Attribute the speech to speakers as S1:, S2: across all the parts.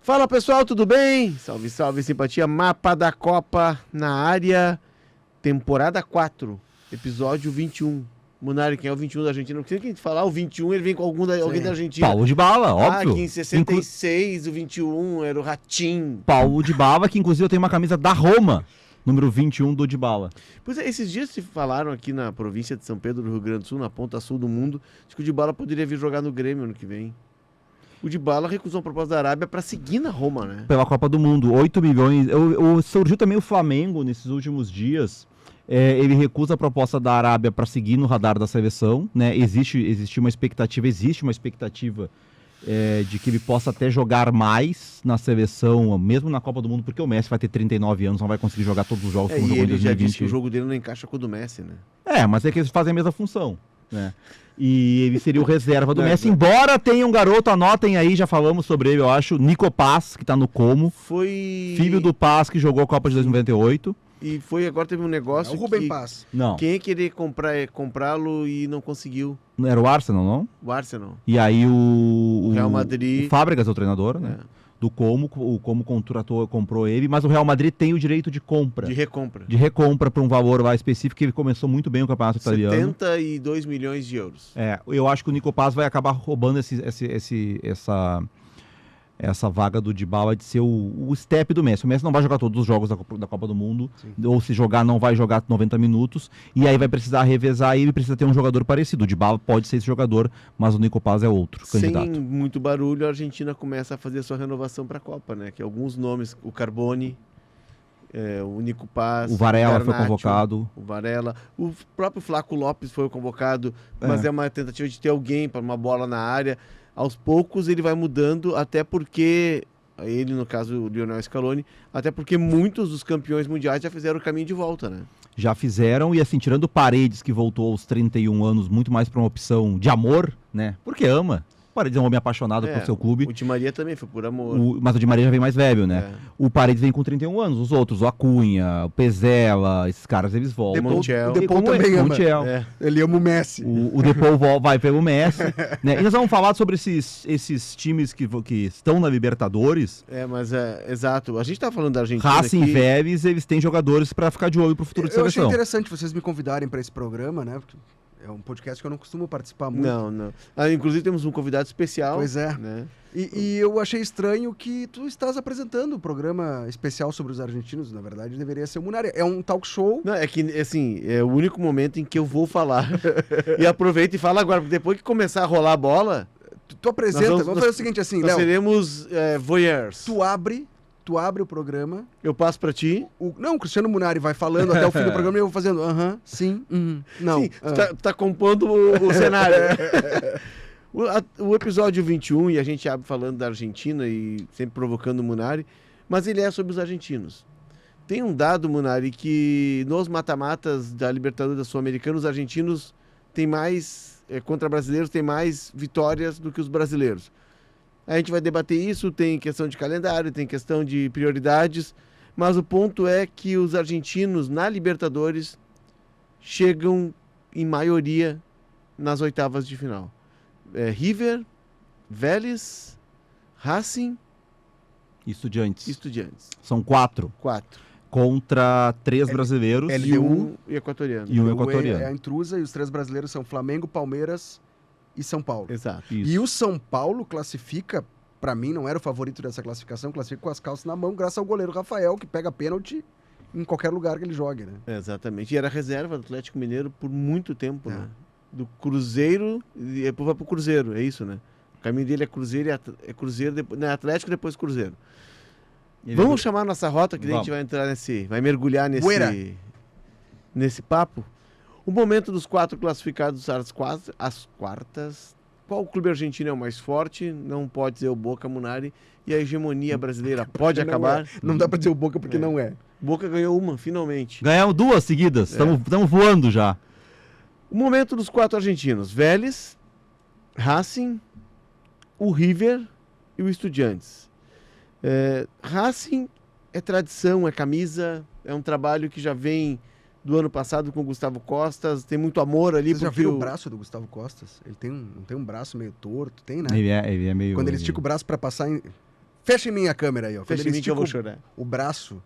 S1: Fala pessoal, tudo bem? Salve, salve, simpatia. Mapa da Copa na área, temporada 4, episódio 21. Munari, quem é o 21 da Argentina? Não precisa que a gente falar o 21, ele vem com alguém da Argentina.
S2: Paulo Dybala, óbvio.
S1: Ah, que em 66 o 21 era o Ratinho.
S2: Paulo Dybala, que inclusive eu tenho uma camisa da Roma, número 21 do Dybala.
S1: Pois é, esses dias se falaram aqui na província de São Pedro do Rio Grande do Sul, na ponta sul do mundo, de que o Dybala poderia vir jogar no Grêmio ano que vem. O Dybala recusou a proposta da Arábia para seguir na Roma, né?
S2: Pela Copa do Mundo, 8 milhões. Surgiu também o Flamengo nesses últimos dias. Ele recusa a proposta da Arábia para seguir no radar da seleção, né? Existe uma expectativa de que ele possa até jogar mais na seleção, mesmo na Copa do Mundo, porque o Messi vai ter 39 anos, não vai conseguir jogar todos os jogos como jogou em 2020.
S1: E ele já disse que o jogo dele não encaixa com o do Messi, né?
S2: Mas é que eles fazem a mesma função, né? E ele seria o reserva do Messi, embora tenha um garoto, anotem aí, já falamos sobre ele, eu acho, Nico Paz, que tá no Como. Filho do Paz, que jogou a Copa de 2098.
S1: E agora teve um negócio
S3: o Rubem Paz.
S2: Não.
S1: Quem ia querer comprá-lo e não conseguiu?
S2: Não era o Arsenal, não?
S1: O Arsenal.
S2: E aí o
S1: Real Madrid...
S2: O Fábregas é o treinador, né? Do Como, o Como comprou ele, mas o Real Madrid tem o direito de compra.
S1: De recompra.
S2: De recompra para um valor lá específico, que ele começou muito bem o campeonato italiano.
S1: 72 milhões de euros.
S2: Eu acho que o Nico Paz vai acabar roubando essa vaga do Dybala de ser o step do Messi. O Messi não vai jogar todos os jogos da Copa do Mundo, ou se jogar, não vai jogar 90 minutos, e aí vai precisar revezar e ele precisa ter um jogador parecido. O Dybala pode ser esse jogador, mas o Nico Paz é outro candidato.
S1: Sem muito barulho, a Argentina começa a fazer a sua renovação para a Copa, né? Que alguns nomes, o Carboni, o Nico Paz,
S2: o Varela
S1: Garnacho,
S2: foi convocado.
S1: O Varela, o próprio Flaco Lopes foi convocado, mas é uma tentativa de ter alguém para uma bola na área. Aos poucos ele vai mudando, até porque, ele no caso o Lionel Scaloni, até porque muitos dos campeões mundiais já fizeram o caminho de volta, né?
S2: Já fizeram, e assim, tirando Paredes, que voltou aos 31 anos, muito mais para uma opção de amor, né? Porque ama. Paredes é um homem apaixonado por seu clube.
S1: O Di Maria também foi por amor.
S2: Mas o Di Maria já vem mais velho, né? O Paredes vem com 31 anos. Os outros, o Acunha, o Pezela, esses caras, eles voltam.
S3: O Depou também ama. Ele ama o Messi.
S2: O Depou vai pelo Messi. Né? E nós vamos falar sobre esses times que estão na Libertadores.
S1: Exato. A gente tá falando da Argentina
S2: Racing
S1: aqui.
S2: e Vélez, eles têm jogadores para ficar de olho pro futuro de seleção.
S3: Eu achei interessante vocês me convidarem para esse programa, né? Porque é um podcast que eu não costumo participar muito.
S1: Não. Inclusive temos um convidado especial.
S3: Pois é.
S1: Né?
S3: E eu achei estranho que tu estás apresentando o programa especial sobre os argentinos. Na verdade, deveria ser o Munari. É um talk show.
S1: Não, é que, assim, é o único momento em que eu vou falar. E aproveita e fala agora, porque depois que começar a rolar a bola...
S3: Tu apresenta. Vamos fazer o seguinte, assim,
S1: Léo. Nós seremos voyeurs.
S3: Tu abre o programa.
S1: Eu passo pra ti.
S3: Não, o Cristiano Munari vai falando até o fim do programa e eu vou fazendo sim, não.
S1: Sim, tá compondo o cenário. O episódio 21, e a gente abre falando da Argentina e sempre provocando o Munari, mas ele é sobre os argentinos. Tem um dado, Munari, que nos mata-matas da Libertadores da Sul-Americana, os argentinos têm mais, contra brasileiros, têm mais vitórias do que os brasileiros. A gente vai debater isso, tem questão de calendário, tem questão de prioridades, mas o ponto é que os argentinos na Libertadores chegam em maioria nas oitavas de final. River, Vélez, Racing
S2: e Estudiantes. São
S1: 4.
S2: Contra 3 brasileiros
S1: LDU e equatoriano.
S2: E um equatoriano.
S3: É a intrusa e os 3 brasileiros são Flamengo, Palmeiras e São Paulo.
S1: Exato.
S2: Isso.
S3: E o São Paulo classifica, pra mim não era o favorito dessa classificação, classifica com as calças na mão, graças ao goleiro Rafael, que pega pênalti em qualquer lugar que ele jogue, né?
S1: Exatamente. E era reserva do Atlético Mineiro por muito tempo, né? Do Cruzeiro, e depois vai pro Cruzeiro, é isso, né? O caminho dele é Cruzeiro, depois, Atlético, depois Cruzeiro. Vamos chamar nossa rota, que a gente vai entrar vai mergulhar nesse papo. O momento dos 4 classificados às quartas. Qual clube argentino é o mais forte? Não pode dizer o Boca, Munari. E a hegemonia brasileira pode acabar?
S3: Não dá pra dizer o Boca porque não é.
S1: Boca ganhou uma, finalmente.
S2: Ganhamos 2 seguidas. Estamos voando já.
S1: O momento dos 4 argentinos. Vélez, Racing, o River e o Estudiantes. Racing é tradição, é camisa, é um trabalho que já vem do ano passado com o Gustavo Costas, tem muito amor ali.
S3: Vocês já
S1: porque
S3: viram o braço do Gustavo Costas? Ele não tem um braço meio torto, tem, né?
S2: Ele é meio...
S3: Quando ele estica o braço pra passar em... Fecha em mim a câmera aí, ó. Quando
S1: Fecha
S3: ele
S1: em mim que eu
S3: estica
S1: vou chorar.
S3: o braço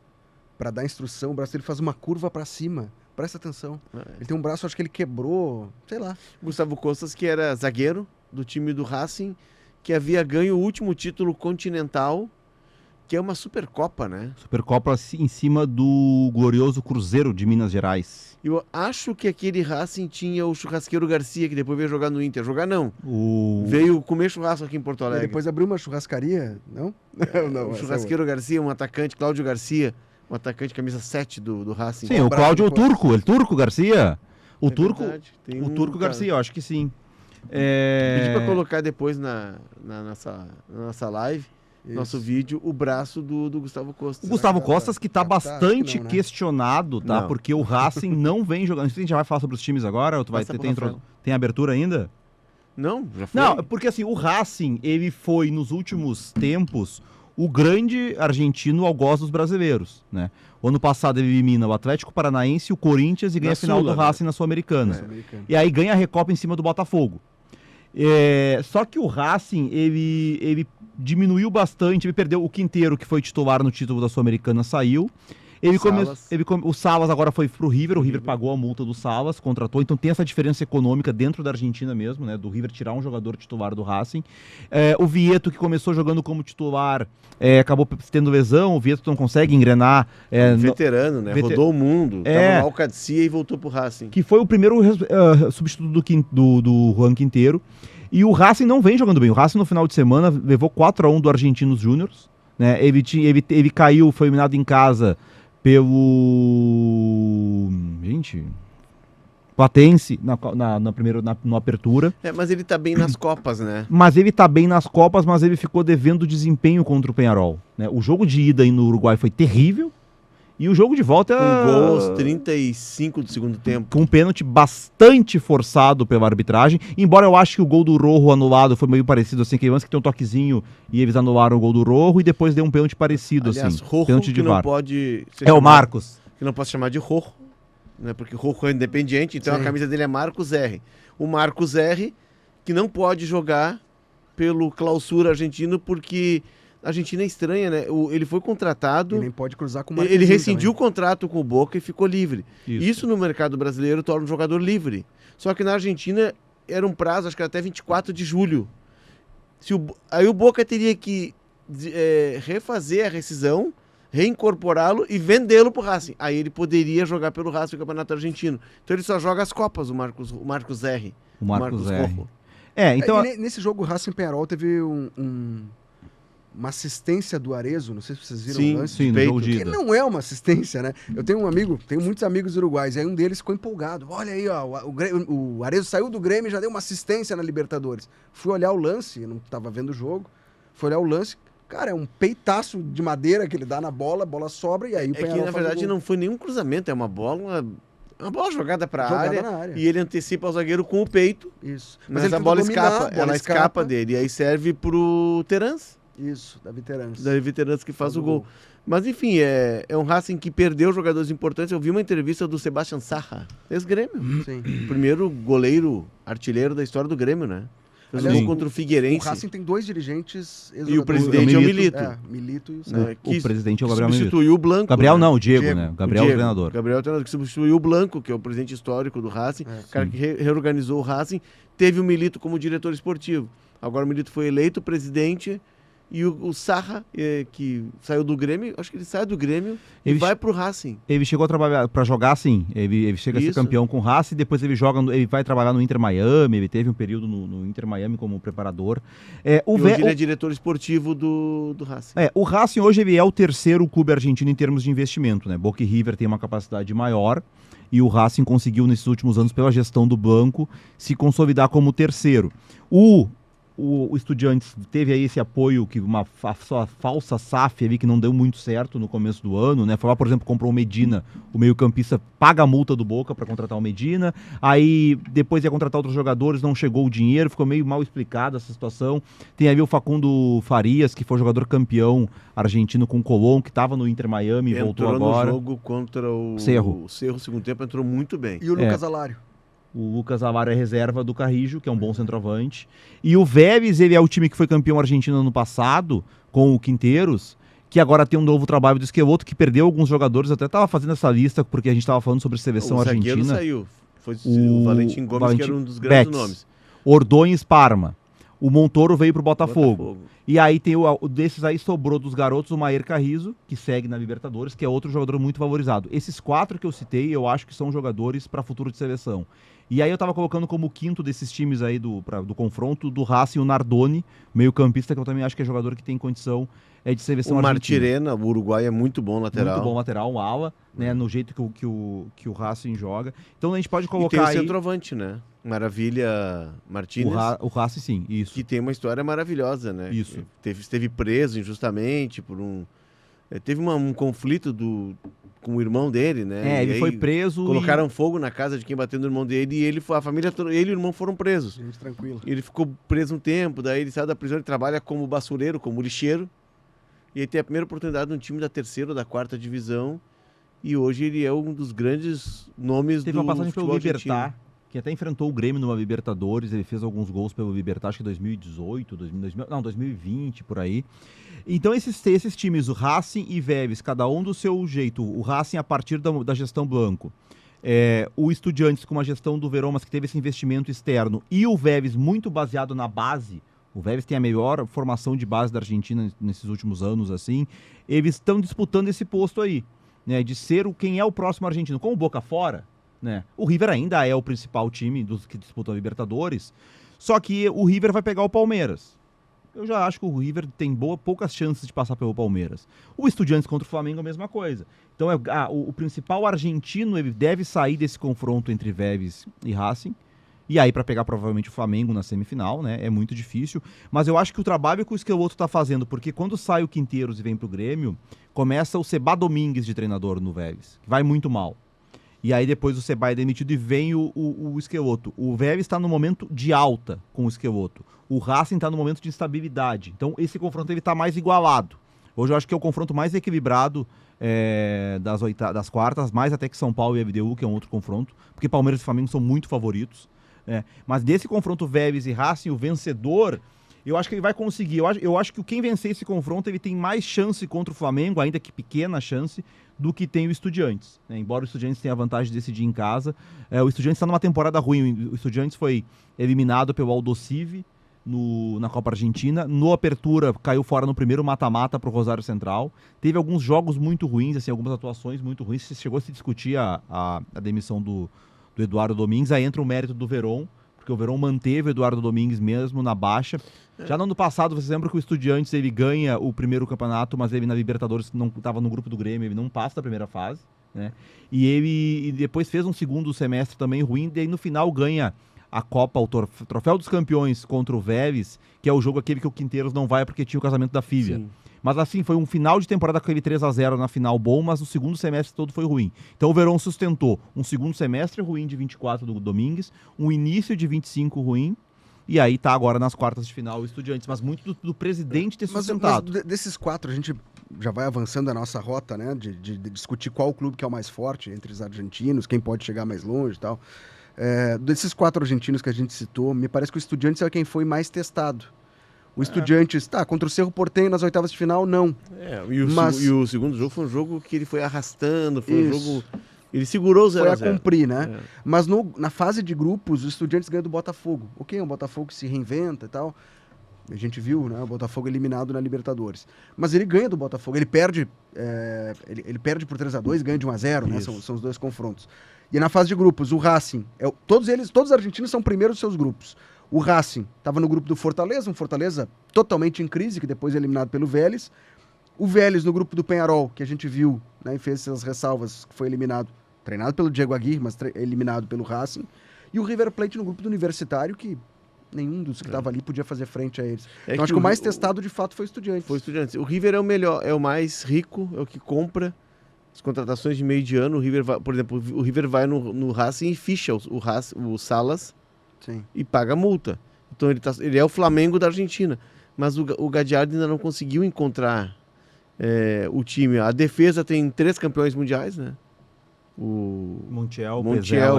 S3: pra dar instrução, o braço dele faz uma curva pra cima. Presta atenção. Ele tem um braço, acho que ele quebrou, sei lá.
S1: Gustavo Costas, que era zagueiro do time do Racing, que havia ganho o último título continental, que é uma Supercopa, né?
S2: Supercopa em cima do glorioso Cruzeiro de Minas Gerais.
S1: Eu acho que aquele Racing tinha o Churrasqueiro Garcia, que depois veio jogar no Inter. Jogar não. Veio comer churrasco aqui em Porto
S3: E
S1: Alegre.
S3: depois abriu uma churrascaria, não? Não,
S1: O
S3: essa é
S1: Churrasqueiro Garcia, um atacante, Cláudio Garcia, um atacante camisa 7 do Racing.
S2: Sim, o Cláudio é o Turco, Garcia. O
S1: É
S2: Turco,
S1: verdade, tem
S2: o
S1: um
S2: Turco
S1: cara.
S2: Garcia, eu acho que sim.
S1: Pedi pra colocar depois na nossa live,
S3: Isso.
S1: nosso vídeo, o braço do Gustavo Costas.
S2: O Gustavo
S3: que dá
S2: Costas que tá
S3: pra captar?
S2: bastante
S3: Acho que não, né?
S2: questionado, tá?
S1: Não.
S2: Porque o Racing não vem jogando. A gente já vai falar sobre os times agora? Ou tu vai
S1: Passa
S2: ter,
S1: pro Rafael.
S2: tem abertura ainda?
S1: Não, já foi.
S2: Não, porque assim, o Racing, ele foi nos últimos tempos o grande argentino algoz dos brasileiros, né? O ano passado ele elimina o Atlético Paranaense, o Corinthians e ganha a final
S1: Sula,
S2: do
S1: né?
S2: Racing na Sul-Americana.
S3: americano.
S2: E aí ganha a Recopa em cima do Botafogo. Só que o Racing, ele diminuiu bastante, ele perdeu o Quinteiro, que foi titular no título da Sul-Americana, saiu.
S1: Salas.
S2: O Salas agora foi pro River, o River pagou a multa do Salas, contratou, então tem essa diferença econômica dentro da Argentina mesmo, né, do River tirar um jogador titular do Racing. O Vieto, que começou jogando como titular, acabou tendo lesão, o Vieto não consegue engrenar.
S1: Veterano, né? Rodou o mundo. Tava no Alcacia e voltou pro Racing.
S2: Que foi o primeiro substituto do Juan Quinteiro. E o Racing não vem jogando bem. O Racing no final de semana levou 4-1 do Argentinos Júniors, né? Ele caiu, foi eliminado em casa pelo... Platense na apertura.
S1: Mas ele tá bem nas Copas, né?
S2: Mas ele tá bem nas Copas, mas ele ficou devendo desempenho contra o Peñarol, né? O jogo de ida aí no Uruguai foi terrível. E o jogo de volta...
S1: Com gol aos 35 do segundo tempo.
S2: Com um pênalti bastante forçado pela arbitragem. Embora eu acho que o gol do Rojo anulado foi meio parecido, assim, que antes que tem um toquezinho e eles anularam o gol do Rojo e depois deu um pênalti parecido,
S1: Aliás,
S2: assim.
S1: Rojo,
S2: Pênalti de
S1: que não
S2: VAR.
S1: pode... ser
S2: É o
S1: chamado-
S2: Marcos.
S1: Que não posso chamar de Rojo, né? Porque Rojo é independente, então
S3: Sim.
S1: a camisa dele é Marcos R. O Marcos R, que não pode jogar pelo clausura argentino, porque a Argentina é estranha, né? Ele foi contratado...
S3: E nem pode cruzar com o
S1: Ele
S3: Marquezinho
S1: rescindiu o
S3: também.
S1: contrato com o Boca e ficou livre. Isso no mercado brasileiro torna um jogador livre. Só que na Argentina era um prazo, acho que era até 24 de julho. Aí o Boca teria que refazer a rescisão, reincorporá-lo e vendê-lo pro Racing. Aí ele poderia jogar pelo Racing o Campeonato Argentino. Então ele só joga as Copas, o Marcos R.
S2: O Marcos R.
S1: Rojo.
S2: Então...
S3: E nesse jogo, o Racing Peñarol teve uma assistência do Arezo, não sei se vocês viram
S1: Sim,
S3: o lance.
S2: Sim, no
S1: peito,
S2: jogo de
S3: Que
S2: ida.
S3: não é uma assistência, né? Eu tenho muitos amigos uruguais, e aí um deles ficou empolgado. Olha aí, ó, o Arezo saiu do Grêmio e já deu uma assistência na Libertadores. Fui olhar o lance, eu não tava vendo o jogo, fui olhar o lance, cara, é um peitaço de madeira que ele dá na bola, a bola sobra e aí o
S1: É que
S3: Peñarol
S1: na
S3: faz o
S1: verdade
S3: gol.
S1: não foi nenhum cruzamento, é uma bola jogada para a
S3: Jogada
S1: área,
S3: na área.
S1: e ele antecipa o zagueiro com o peito.
S3: Isso.
S1: Mas
S3: ele
S1: a
S3: tenta
S1: bola
S3: dominar,
S1: escapa,
S3: a bola
S1: ela escapa dele, e aí serve pro Terans,
S3: Isso, da veterana.
S1: Davi Terans que faz o gol. Mas enfim, é um Racing que perdeu jogadores importantes. Eu vi uma entrevista do Sebastián Saja, ex-Grêmio.
S3: Sim.
S1: Primeiro goleiro artilheiro da história do Grêmio, né? Fez um
S3: Aliás,
S1: gol contra o
S3: O
S1: Figueirense.
S3: Racing tem dois dirigentes
S1: E o presidente é o Milito.
S3: Milito e o
S1: Né,
S2: O presidente é o Gabriel Milito.
S1: substituiu o Blanco.
S2: Gabriel
S1: né?
S2: não, o Diego, né? Gabriel é o treinador.
S1: Gabriel é o treinador, que substituiu o Blanco, que é o presidente histórico do Racing, o cara que reorganizou o Racing. Teve o Milito como diretor esportivo. Agora o Milito foi eleito presidente e o Sarra, que saiu do Grêmio, acho que ele sai do Grêmio e vai pro Racing.
S2: Ele chegou a trabalhar para jogar assim, ele chega a ser
S1: Isso.
S2: campeão com o Racing, depois ele vai trabalhar no Inter Miami, ele teve um período no Inter Miami como preparador.
S1: Hoje ele é diretor esportivo do Racing.
S2: O Racing hoje ele é o terceiro clube argentino em termos de investimento, né? Boca e River tem uma capacidade maior e o Racing conseguiu nesses últimos anos, pela gestão do banco, se consolidar como terceiro. O o Estudiantes teve aí esse apoio, que uma falsa SAF ali que não deu muito certo no começo do ano, né? Foi lá, por exemplo, comprou o Medina, o meio-campista paga a multa do Boca para contratar o Medina, aí depois ia contratar outros jogadores, não chegou o dinheiro, ficou meio mal explicada essa situação. Tem aí o Facundo Farias, que foi jogador campeão argentino com o Colón, que estava no Inter Miami e voltou agora.
S1: No jogo contra o
S2: Cerro,
S1: segundo tempo, entrou muito bem.
S3: E o Lucas Alário?
S2: O Lucas Alário é reserva do Carrijo, que é um bom centroavante. E o Vélez, ele é o time que foi campeão argentino ano passado, com o Quinteiros, que agora tem um novo trabalho do Esqueloto, que perdeu alguns jogadores. Eu até estava fazendo essa lista, porque a gente estava falando sobre seleção argentina.
S1: O zagueiro saiu. Foi o Valentim Gomes, que era um dos grandes nomes.
S2: Ordonez, Parma. O Montoro veio pro Botafogo. E aí tem desses aí sobrou dos garotos o Maier Carrizo, que segue na Libertadores, que é outro jogador muito valorizado. Esses 4 que eu citei, eu acho que são jogadores para futuro de seleção. E aí eu tava colocando como quinto desses times aí do confronto, do Racing, o Nardoni, meio campista, que eu também acho que é jogador que tem condição de seleção argentina.
S1: O Martirena, o Uruguai, é muito bom lateral.
S2: Muito bom lateral, um ala, né, no jeito que o Racing joga. Então a gente pode colocar
S1: e tem o centroavante, né? Maravilha Martínez.
S2: O Racing, sim, isso.
S1: Que tem uma história maravilhosa, né?
S2: Isso.
S1: Esteve preso injustamente por teve um conflito com o irmão dele, né?
S2: Ele foi preso.
S1: Colocaram fogo na casa de quem bateu no irmão dele e ele e o irmão foram presos.
S3: Gente, tranquilo.
S1: Ele ficou preso um tempo, daí ele saiu da prisão, ele trabalha como basureiro, como lixeiro. E ele tem a primeira oportunidade num time da 3ª ou da 4ª divisão. E hoje ele é um dos grandes nomes do
S2: Teve uma passagem pelo Libertad,
S1: argentino,
S2: que até enfrentou o Grêmio numa Libertadores. Ele fez alguns gols pelo Libertad, acho que 2020, por aí. Então esses times, o Racing e Vélez, cada um do seu jeito. O Racing a partir da gestão Blanco. O Estudiantes com uma gestão do Verón, mas que teve esse investimento externo. E o Vélez muito baseado na base. O Vélez tem a melhor formação de base da Argentina nesses últimos anos, assim. Eles estão disputando esse posto aí, né, de ser quem é o próximo argentino. Com o Boca fora, né, o River ainda é o principal time dos que disputam a Libertadores, só que o River vai pegar o Palmeiras. Eu já acho que o River tem poucas chances de passar pelo Palmeiras. O Estudiantes contra o Flamengo é a mesma coisa. Então o principal argentino, ele deve sair desse confronto entre Vélez e Racing. E aí para pegar provavelmente o Flamengo na semifinal, né? É muito difícil. Mas eu acho que o trabalho que o Esqueloto está fazendo, porque quando sai o Quinteiros e vem pro Grêmio, começa o Seba Domingues de treinador no Vélez, que vai muito mal. E aí depois o Seba é demitido e vem o Esqueloto. O Vélez está no momento de alta com o Esqueloto. O Racing está no momento de instabilidade. Então esse confronto ele está mais igualado. Hoje eu acho que é o confronto mais equilibrado das quartas, mais até que São Paulo e FDU, que é um outro confronto, porque Palmeiras e Flamengo são muito favoritos. Mas desse confronto Vélez e Racing, o vencedor, eu acho que ele vai conseguir. Eu acho que quem vencer esse confronto, ele tem mais chance contra o Flamengo, ainda que pequena chance, do que tem o Estudiantes, né? Embora o Estudiantes tenha a vantagem de decidir em casa. O Estudiantes está numa temporada ruim. O Estudiantes foi eliminado pelo Aldosivi na Copa Argentina. No Apertura, caiu fora no primeiro mata-mata para o Rosário Central. Teve alguns jogos muito ruins, assim, algumas atuações muito ruins. Chegou a se discutir a demissão do Eduardo Domingues. Aí entra o mérito do Verón, porque o Verón manteve o Eduardo Domingues mesmo na baixa. Já no ano passado, você lembra que o Estudiantes ele ganha o primeiro campeonato, mas ele na Libertadores não estava no grupo do Grêmio, ele não passa da primeira fase, né? E ele depois fez um segundo semestre também ruim, e aí no final ganha a Copa, o Troféu dos Campeões contra o Vélez, que é o jogo aquele que o Quinteiros não vai porque tinha o casamento da filha. Sim. Mas assim, foi um final de temporada com aquele 3-0 na final bom, mas o segundo semestre todo foi ruim. Então o Verón sustentou um segundo semestre ruim de 24 do Domingues, um início de 25 ruim, e aí tá agora nas quartas de final o Estudiantes, mas muito do presidente ter sustentado.
S3: Mas desses 4, a gente já vai avançando a nossa rota, né, de discutir qual clube que é o mais forte entre os argentinos, quem pode chegar mais longe e tal. Desses 4 argentinos que a gente citou, me parece que o Estudiantes é quem foi mais testado. O Estudiantes, contra o Cerro Porteño nas oitavas de final, não.
S1: E o segundo jogo foi um jogo que ele foi arrastando, foi um jogo... Ele segurou o 0-0.
S3: Foi a cumprir, né? Mas na fase de grupos, o Estudiantes ganha do Botafogo. É um Botafogo que se reinventa e tal. A gente viu, né? O Botafogo eliminado na Libertadores. Mas ele ganha do Botafogo. Ele perde por 3-2 e ganha de 1-0, né? São os dois confrontos. E na fase de grupos, o Racing... todos os argentinos são primeiros dos seus grupos. O Racing estava no grupo do Fortaleza, um Fortaleza totalmente em crise, que depois é eliminado pelo Vélez. O Vélez no grupo do Peñarol, que a gente viu, né, e fez essas ressalvas, que foi eliminado, treinado pelo Diego Aguirre, mas eliminado pelo Racing. E o River Plate no grupo do Universitário, que Nenhum dos que estavam ali podia fazer frente a eles.
S1: É
S3: Então acho que o mais testado de fato foi o Estudiantes.
S1: Foi o Estudiantes. O River é o melhor, é o mais rico, é o que compra as contratações de meio de ano. O River vai, por exemplo, o River vai no Racing e ficha o Salas
S3: Sim.
S1: e paga a multa. Então ele é o Flamengo da Argentina. Mas o Gadiardo ainda não conseguiu encontrar o time. A defesa tem 3 campeões mundiais, né? O
S2: Montiel,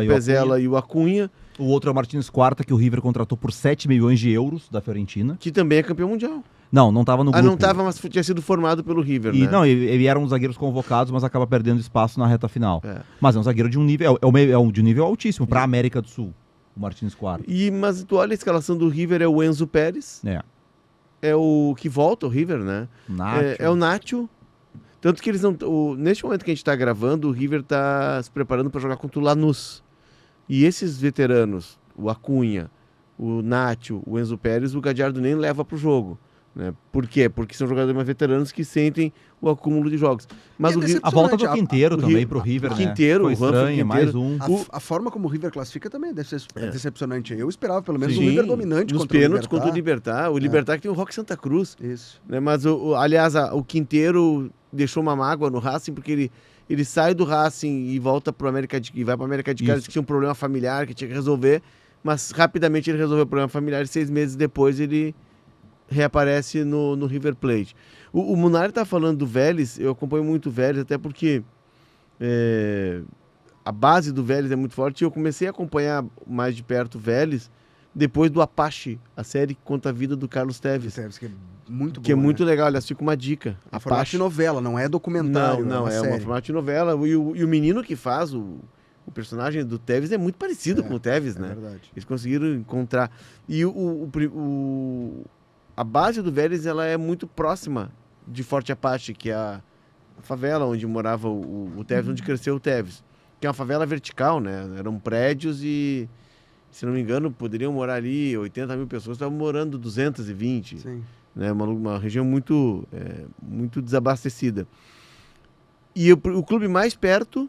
S1: Pezzella e o Acunha.
S2: O outro é o Martins Quarta, que o River contratou por 7 milhões de euros da Fiorentina.
S1: Que também é campeão mundial.
S2: Não estava no grupo.
S1: Não estava, mas tinha sido formado pelo River, né?
S2: Não, ele era um dos zagueiros convocados, mas acaba perdendo espaço na reta final. Mas é um zagueiro de um nível, de um nível altíssimo para a América do Sul, o Martins Quarta.
S1: Mas tu olha a escalação do River, é o Enzo Pérez. É o que volta, o River, né? É o Nacho. Tanto que eles não... neste momento que a gente está gravando, o River está se preparando para jogar contra o Lanús. E esses veteranos, o Acunha, o Nacho, o Enzo Pérez, o Gadiardo nem leva para o jogo. Né? Por quê? Porque são jogadores mais veteranos que sentem o acúmulo de jogos. Mas
S2: a volta do Quinteiro também para o River, né?
S1: Quinteiro,
S2: foi estranho, mais um.
S3: A forma como o River classifica também deve ser decepcionante. Eu esperava pelo menos um River dominante
S1: nos pênaltis contra o Libertad. O Libertad que tem o Roque Santa Cruz.
S3: Isso.
S1: Né? Mas, aliás, o Quinteiro deixou uma mágoa no Racing porque ele sai do Racing e volta para e vai para a América de Cali, que tinha um problema familiar que tinha que resolver, mas rapidamente ele resolveu o problema familiar e 6 meses depois ele reaparece no River Plate. O Munari está falando do Vélez, eu acompanho muito o Vélez, até porque a base do Vélez é muito forte, e eu comecei a acompanhar mais de perto o Vélez depois do Apache, a série que conta a vida do Carlos Tevez.
S3: Que é muito
S1: que é muito legal, aliás, fica uma dica.
S3: É formato de novela, não é documentário.
S1: Não, é uma formato de novela. E o menino que faz o personagem do Tevez é muito parecido com o Tevez, né?
S3: Verdade.
S1: Eles conseguiram encontrar. E a base do Vélez, ela é muito próxima de Forte Apache, que é a favela onde morava o Tevez, onde cresceu o Tevez. Que é uma favela vertical, né? Eram prédios e, se não me engano, poderiam morar ali 80 mil pessoas, estavam morando 220.
S3: Sim.
S1: Né? Uma região muito desabastecida. E o clube mais perto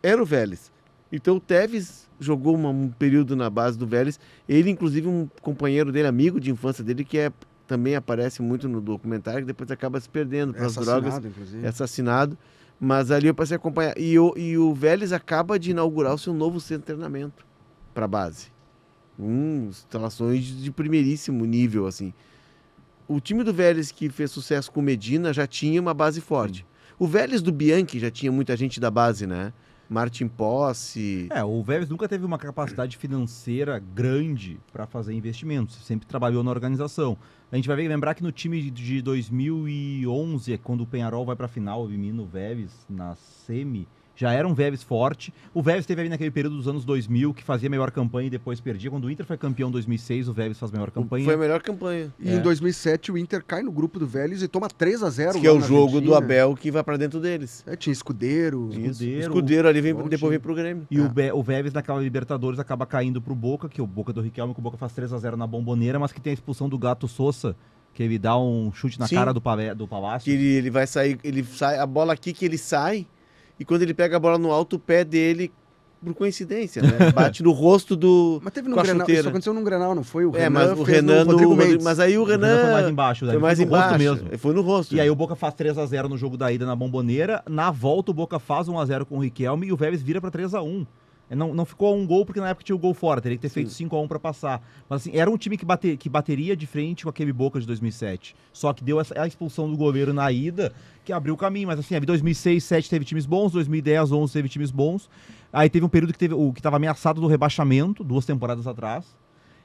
S1: era o Vélez. Então o Tevez jogou um período na base do Vélez. Ele, inclusive, um companheiro dele, amigo de infância dele, que também aparece muito no documentário, que depois acaba se perdendo pelas drogas.
S3: Inclusive.
S1: É assassinado. Mas ali eu passei a acompanhar. E o Vélez acaba de inaugurar o seu novo centro de treinamento para a base. Instalações de primeiríssimo nível, assim. O time do Vélez, que fez sucesso com o Medina, já tinha uma base forte. O Vélez do Bianchi já tinha muita gente da base, né? Martin Posse.
S2: O Vélez nunca teve uma capacidade financeira grande para fazer investimentos. Sempre trabalhou na organização. A gente vai lembrar que no time de 2011, quando o Peñarol vai para a final, elimina o Vélez na semi, já era um Vélez forte. O Vélez teve ali naquele período dos anos 2000, que fazia melhor campanha e depois perdia. Quando o Inter foi campeão em 2006, o Vélez faz melhor campanha.
S1: Foi a melhor campanha.
S3: E em 2007 o Inter cai no grupo do Vélez e toma 3-0.
S1: Que é o jogo do Abel que vai pra dentro deles.
S3: Tinha Escudeiro.
S1: Escudeiro ali depois vem pro Grêmio.
S2: E o Vélez naquela Libertadores acaba caindo pro Boca, que é o Boca do Riquelme, que o Boca faz 3-0 na Bomboneira, mas que tem a expulsão do Gato Sousa, que ele dá um chute na cara do Palácio.
S1: Que ele vai sair, ele sai, a bola aqui que ele sai, e quando ele pega a bola no alto, o pé dele, por coincidência, né? Bate no rosto do.
S3: Mas teve no Grenal, isso aconteceu num Grenal, não foi? O Renan
S1: mas o Renan
S3: no Rodrigo Mendes.
S1: Mas aí o Renan
S2: foi mais embaixo, né?
S1: Foi mais embaixo
S2: mesmo.
S1: Foi no rosto.
S2: E aí o Boca faz 3-0 no jogo da ida na Bomboneira. Na volta o Boca faz 1-0 com o Riquelme e o Vélez vira para 3-1. Não ficou um gol, porque na época tinha o gol fora, teria que ter feito 5-1 para passar. Mas assim, era um time que bateria de frente com aquele Boca de 2007. Só que deu a expulsão do goleiro na ida, que abriu o caminho. Mas assim, 2006, 2007 teve times bons, 2010, 2011 teve times bons. Aí teve um período que estava ameaçado do rebaixamento, 2 temporadas atrás.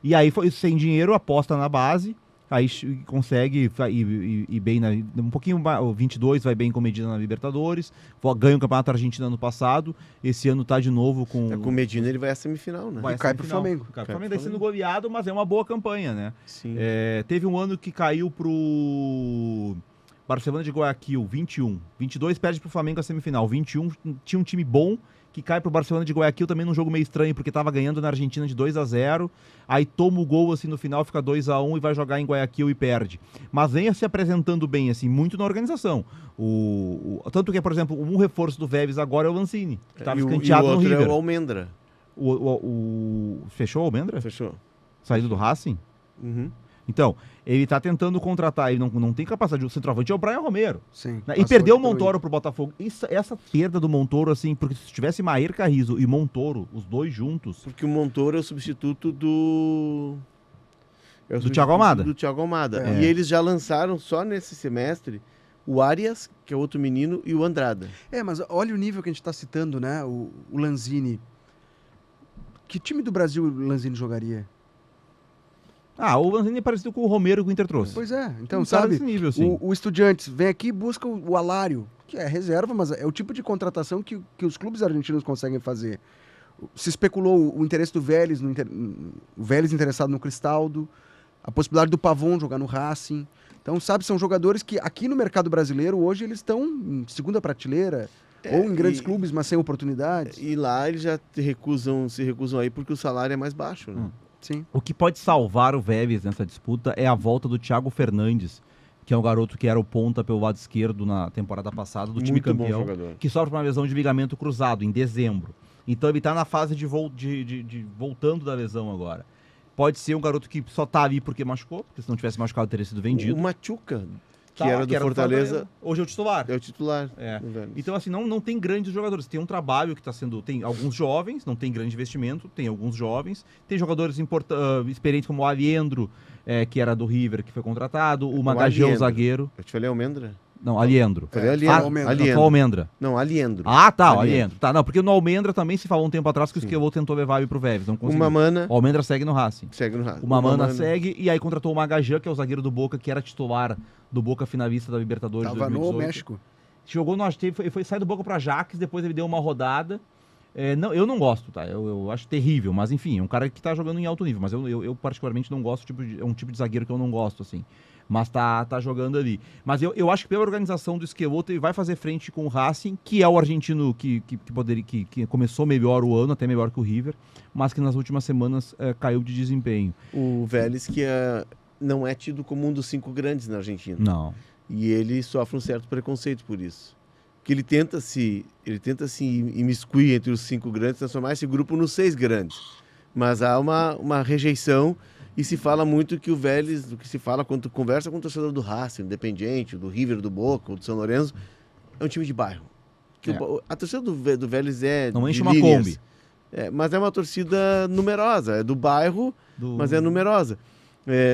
S2: E aí foi sem dinheiro, aposta na base. Aí consegue ir bem, um pouquinho, o 22 vai bem com Medina na Libertadores, ganha o Campeonato Argentino ano passado, esse ano tá de novo com...
S1: Com Medina ele vai à semifinal, né?
S3: Cai pro Flamengo.
S2: Cai pro Flamengo, daí sendo goleado, mas é uma boa campanha, né?
S1: Sim.
S2: Teve um ano que caiu pro Barcelona de Guayaquil, 21. 22 perde pro Flamengo a semifinal, 21 tinha um time bom, que cai pro Barcelona de Guayaquil também num jogo meio estranho, porque tava ganhando na Argentina de 2-0, aí toma o gol assim no final, fica 2-1 e vai jogar em Guayaquil e perde. Mas vem se apresentando bem, assim, muito na organização. Tanto que, por exemplo, um reforço do Vélez agora é o Lanzini, que tava escanteado no River.
S1: É o Almendra.
S2: Fechou o Almendra?
S1: Fechou.
S2: Saído do Racing?
S1: Uhum.
S2: Então, ele tá tentando contratar, ele não tem capacidade. O centroavante é o Brian Romero.
S3: Sim.
S2: Né? E
S3: Passou
S2: perdeu o
S3: aqui pelo
S2: Montoro pro Botafogo. Essa perda do Montoro, assim, porque se tivesse Maher Carrizo e Montoro, os dois juntos...
S1: Porque o Montoro é o substituto do...
S2: Do Thiago Almada.
S1: Do Thiago Almada.
S2: É.
S1: E eles já lançaram, só nesse semestre, o Arias, que é outro menino, e o Andrada.
S3: Mas olha o nível que a gente tá citando, né? O Lanzini. Que time do Brasil o Lanzini jogaria?
S2: O Lanzini é parecido com o Romero que o Inter trouxe.
S3: Pois é. Então,
S2: Tá
S3: sabe,
S2: nesse nível, assim.
S3: o Estudiantes vem aqui e busca o Alário, que é reserva, mas é o tipo de contratação que os clubes argentinos conseguem fazer. Se especulou o interesse do Vélez, o Vélez interessado no Cristaldo, a possibilidade do Pavon jogar no Racing. Então, sabe, são jogadores que aqui no mercado brasileiro, hoje, eles estão em segunda prateleira, ou em grandes clubes, mas sem oportunidades.
S1: E lá eles já se recusam aí porque o salário é mais baixo, né?
S3: Sim.
S2: O que pode salvar o Vélez nessa disputa é a volta do Thiago Fernandes, que é um garoto que era o ponta pelo lado esquerdo na temporada passada do time
S1: Muito bom
S2: campeão,
S1: jogador.
S2: que sofre uma lesão de ligamento cruzado em dezembro. Então ele está na fase de voltando da lesão agora. Pode ser um garoto que só tá ali porque machucou, porque se não tivesse machucado teria sido vendido.
S1: O Machuca, que era do Fortaleza,
S2: hoje é o titular.
S1: é o titular.
S2: É.
S1: do Vélez.
S2: Então, assim, não tem grandes jogadores. Tem um trabalho que está sendo... Tem alguns jovens, não tem grande investimento, tem alguns jovens. Tem jogadores experientes como o Aliendro, que era do River, que foi contratado. O Magagel,
S1: Aliendro.
S2: zagueiro.
S1: Eu te falei Almendra?
S2: Não, Aliendro.
S1: Falei
S3: Almendra.
S2: Não, só Almendra.
S1: Não, Aliendro.
S2: Ah, tá, o
S1: Aliendro.
S2: Aliendro. Tá, não, porque no Almendra também se falou um tempo atrás que o
S1: Sim.
S2: Esquelô tentou levar ele pro Vélez, não
S1: O
S2: conseguiu.
S1: Mamana
S2: O Almendra segue no Racing.
S1: segue no Racing.
S2: O Mamana segue e aí contratou o Magagel, que é o zagueiro do Boca, que era titular do Boca finalista da Libertadores de
S3: Tava
S2: 2018.
S3: no México.
S2: Jogou no foi sair do Boca pra Jax, depois ele deu uma rodada. Eu não gosto, tá? Eu acho terrível, mas enfim, é um cara que tá jogando em alto nível, mas eu particularmente não gosto, é um tipo de zagueiro que eu não gosto, assim. Mas tá jogando ali. Mas eu acho que pela organização do Esqueloto ele vai fazer frente com o Racing, que é o argentino que começou melhor o ano, até melhor que o River, mas que nas últimas semanas caiu de desempenho.
S1: O Vélez, que não é tido como um dos 5 grandes na Argentina.
S2: Não.
S1: E ele sofre um certo preconceito por isso. Porque ele tenta se imiscuir entre os 5 grandes, transformar esse grupo nos 6 grandes. Mas há uma rejeição e se fala muito que o Vélez, do que se fala quando conversa com o torcedor do Racing, do Independiente, do River, do Boca, ou do São Lourenço, é um time de bairro. A torcida do Vélez
S2: não enche
S1: de
S2: uma
S1: linhas.
S2: Kombi.
S1: Mas é uma torcida numerosa, é do bairro, mas é numerosa.